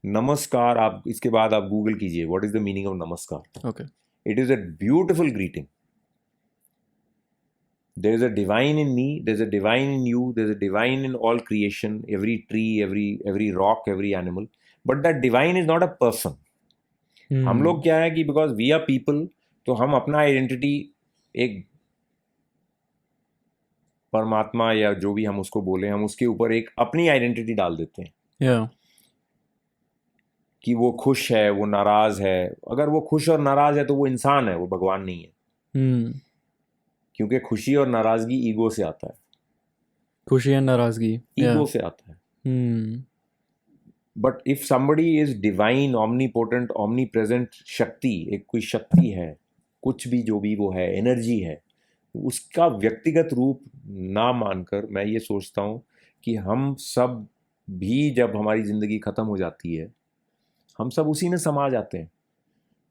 नमस्कार आप इसके बाद आप गूगल कीजिए what is the meaning of namaskar. Okay. It is a beautiful greeting. There is a divine in me, there's a divine in you, there's a divine in all creation, every tree, every rock, every animal. But that divine is not a person. हम लोग क्या है कि because we are people, तो हम अपना identity एक परमात्मा या जो भी हम उसको बोले, हम उसके ऊपर एक अपनी आइडेंटिटी डाल देते हैं Yeah. कि वो खुश है, वो नाराज है. अगर वो खुश और नाराज है तो वो इंसान है, वो भगवान नहीं है. Hmm. क्योंकि खुशी और नाराजगी ईगो से आता है. खुशी and नाराजगी. Ego Yeah. से आता है. Hmm. But if somebody is divine, omnipotent, omnipresent, शक्ति, एक कोई शक्ति है, कुछ भी जो भी वो है, एनर्जी है, उसका व्यक्तिगत रूप ना मानकर मैं ये सोचता हूँ कि हम सब भी जब हमारी ज़िंदगी ख़त्म हो जाती है, हम सब उसी में समा जाते हैं.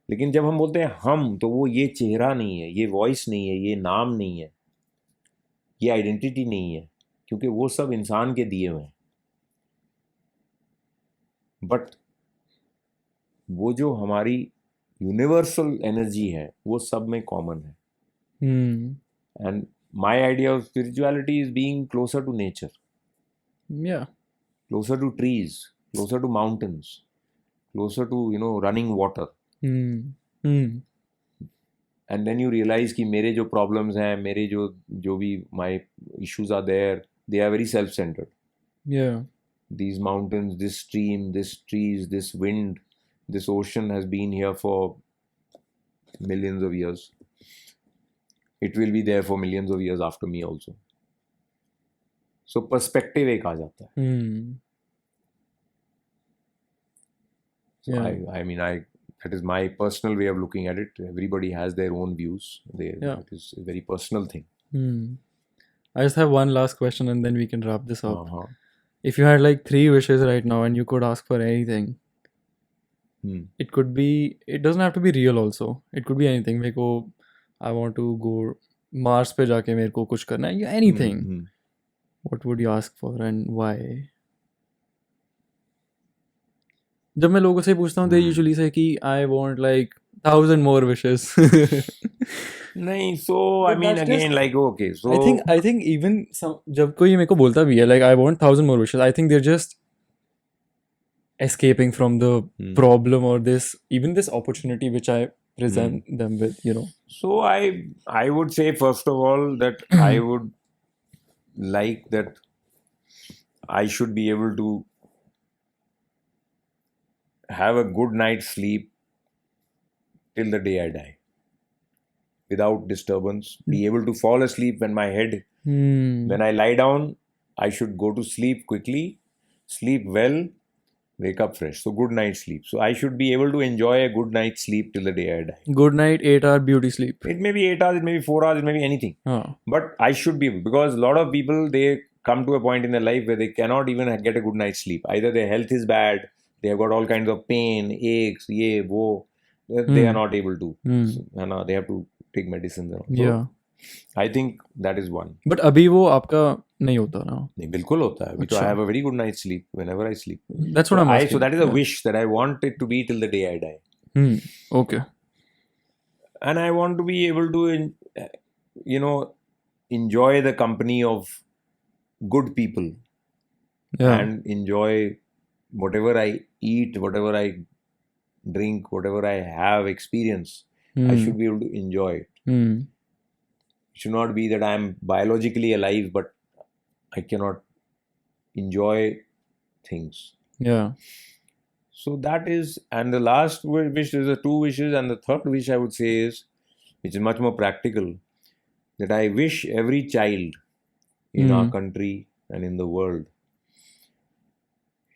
लेकिन जब हम बोलते हैं हम, तो वो ये चेहरा नहीं है, ये वॉइस नहीं है, ये नाम नहीं है, ये आइडेंटिटी नहीं है, क्योंकि वो सब इंसान के दिए हुए हैं. बट वो जो हमारी यूनिवर्सल एनर्जी है वो सब में कॉमन है. Hmm. And my idea of spirituality is being closer to nature, Yeah. closer to trees, closer to mountains, closer to running water. Hmm. Hmm. And then you realize कि मेरे जो problems हैं, मेरे जो भी my issues are there, they are very self-centered. Yeah. These mountains, this stream, this trees, this wind, this ocean has been here for millions of years. It will be there for millions of years after me also. So perspective एक आ जाता है. Hmm. So Yeah. I mean, that is my personal way of looking at it. Everybody has their own views. Yeah. It is a very personal thing. Hmm. I just have one last question and then we can wrap this up. Uh-huh. If you had like 3 wishes right now and you could ask for anything, Hmm. it could be, it doesn't have to be real also. It could be anything. मेरे को I want to go Mars पे जाके मेरे को कुछ करना है, anything. Hmm. What would you ask for and why? जब मैं लोगों से पूछता हूँ they usually say कि I want like 1,000 more wishes. नहीं, so I But mean that's again just- like okay, so I think even some जब कोई मेरे को बोलता भी है like I want 1,000 more wishes, I think they're just escaping from the problem or this opportunity which I present them with, So I would say first of all that I would like that I should be able to have a good night's sleep till the day I die, without disturbance. Be able to fall asleep when my head, when I lie down, I should go to sleep quickly, sleep well, wake up fresh. So good night's sleep. So I should be able to enjoy a good night's sleep till the day I die. Good night, 8-hour beauty sleep. It may be 8 hours, it may be 4 hours, it may be anything. But I should be able, because a lot of people, they come to a point in their life where they cannot even get a good night's sleep. Either their health is bad, they have got all kinds of pain, aches, ye, wo. They are not able to. So, they have to take medicines. So Yeah. I think that is one. But अभी वो आपका नहीं होता ना. नहीं, बिल्कुल होता है. तो I have a very good night's sleep whenever I sleep. That's what I'm asking. So that is a wish that I want it to be till the day I die. Okay. And I want to be able to, enjoy the company of good people. Yeah. And enjoy whatever I eat, whatever I drink, whatever I have experience. I should be able to enjoy it. It should not be that I am biologically alive, but I cannot enjoy things. Yeah. So that is, and the last wish, there's the 2 wishes, and the third wish I would say is, which is much more practical, that I wish every child in our country and in the world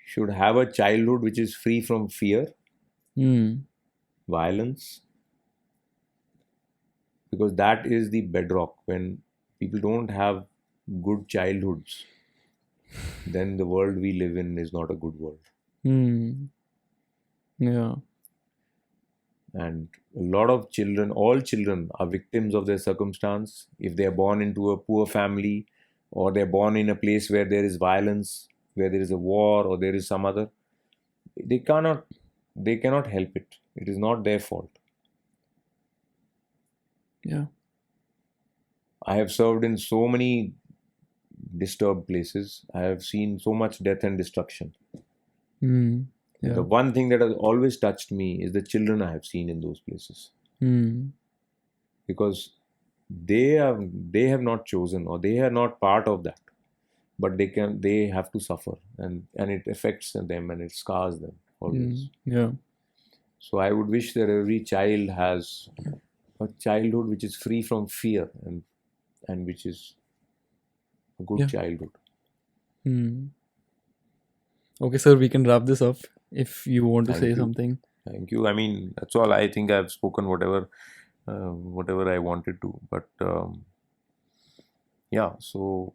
should have a childhood which is free from fear, violence, because that is the bedrock. When people don't have good childhoods, then the world we live in is not a good world. Yeah. And a lot of children, all children are victims of their circumstance. If they are born into a poor family, or they're born in a place where there is violence, where there is a war, or there is some other, they cannot help it. It is not their fault. Yeah. I have served in so many disturbed places. I have seen so much death and destruction. Yeah. The one thing that has always touched me is the children I have seen in those places. Because they have not chosen, or they are not part of that, but they have to suffer, and it affects them and it scars them always. Yeah. So I would wish that every child has a childhood which is free from fear, and which is a good Yeah. childhood. Okay, sir, we can wrap this up if you want to Thank say you. something. Thank you. I mean, that's all. I think I've spoken whatever I wanted to. But yeah, so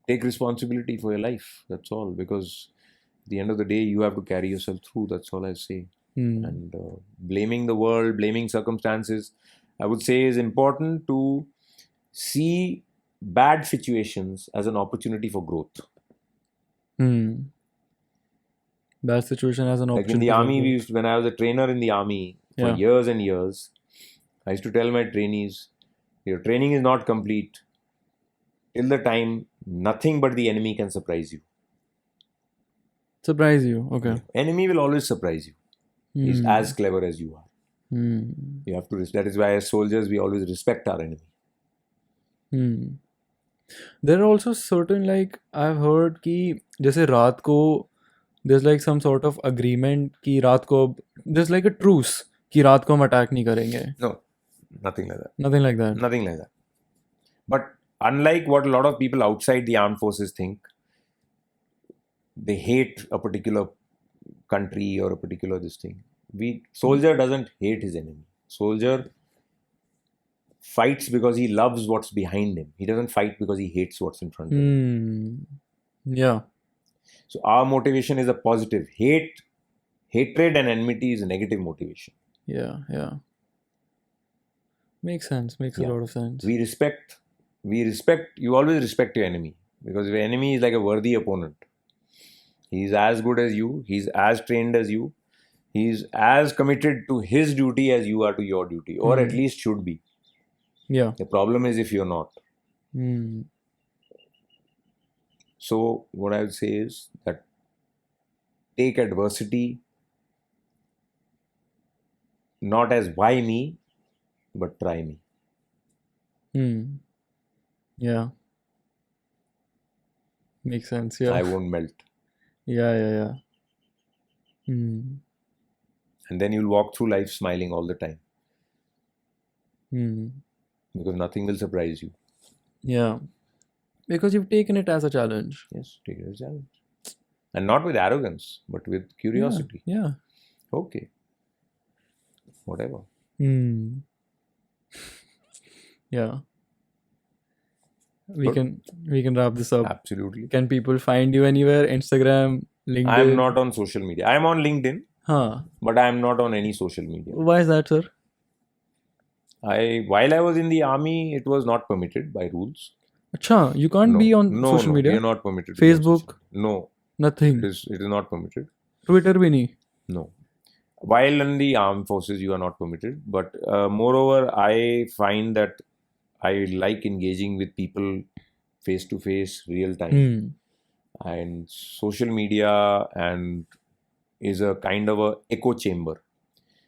take responsibility for your life. That's all. Because at the end of the day, you have to carry yourself through. That's all I say. And blaming the world, blaming circumstances, I would say is important to see bad situations as an opportunity for growth. Bad situation as an Like in the opportunity for army, growth. when I was a trainer in the army for Yeah. years and years, I used to tell my trainees, your training is not complete till the time nothing but the enemy can surprise you. Surprise you. Okay. Enemy will always surprise you. He's as clever as you are. You have to. That is why as soldiers we always respect our enemy. There are also certain, like I've heard कि जैसे रात को there's like some sort of agreement कि रात को there's like a truce कि रात को हम attack नहीं करेंगे. No, nothing like that. Nothing like that. Nothing like that. But unlike what a lot of people outside the armed forces think, they hate a particular country or a particular this thing. Soldier doesn't hate his enemy. Soldier fights because he loves what's behind him. He doesn't fight because he hates what's in front of him. Yeah. So our motivation is a positive. Hatred and enmity is a negative motivation. Yeah. Makes sense. Makes a lot of sense. We respect. You always respect your enemy, because your enemy is like a worthy opponent. He's as good as you. He's as trained as you. He's as committed to his duty as you are to your duty, or at least should be. Yeah. The problem is if you're not. So what I would say is that take adversity not as why me, but try me. Yeah. Makes sense. Yeah. I won't melt. Yeah. And then you'll walk through life smiling all the time. Because nothing will surprise you. Yeah. Because you've taken it as a challenge. Yes, take it as a challenge. And not with arrogance, but with curiosity. Yeah. Okay. Whatever. Yeah. We can wrap this up. Absolutely. Can people find you anywhere? Instagram, LinkedIn? I am not on social media. I am on LinkedIn. Huh. But I am not on any social media. Why is that, sir? While I was in the army, it was not permitted by rules. Achha, you can't be on social media? No, we are not permitted. Facebook? No. Nothing? It is not permitted. Twitter bhi nahi? No. While in the armed forces, you are not permitted. But moreover, I find that I like engaging with people face to face, real time. And social media is a kind of a echo chamber.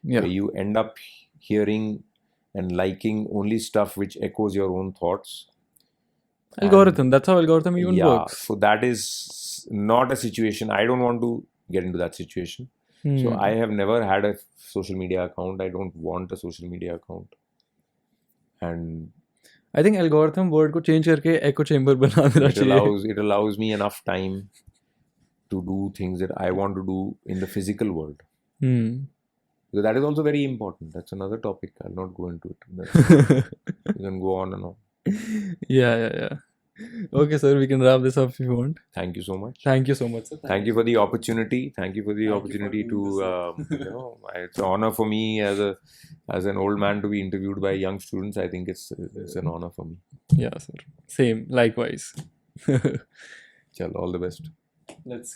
Yeah. Where you end up hearing and liking only stuff which echoes your own thoughts. Algorithm. That's how algorithm even works. So that is not a situation. I don't want to get into that situation. So I have never had a social media account. I don't want a social media account. And I think algorithm word को change करके echo chamber बना देना चाहिए. It allows me enough time to do things that I want to do in the physical world. Because that is also very important. That's another topic. I'll not go into it. You can go on and on. Yeah. Okay, sir, we can wrap this up if you want. Thank you so much. Thank you so much, sir. Thank you for the opportunity. Thank you for the opportunity to, it's an honor for me as an old man to be interviewed by young students. I think it's an honor for me. Yeah, sir. Same. Likewise. Chal, all the best. Let's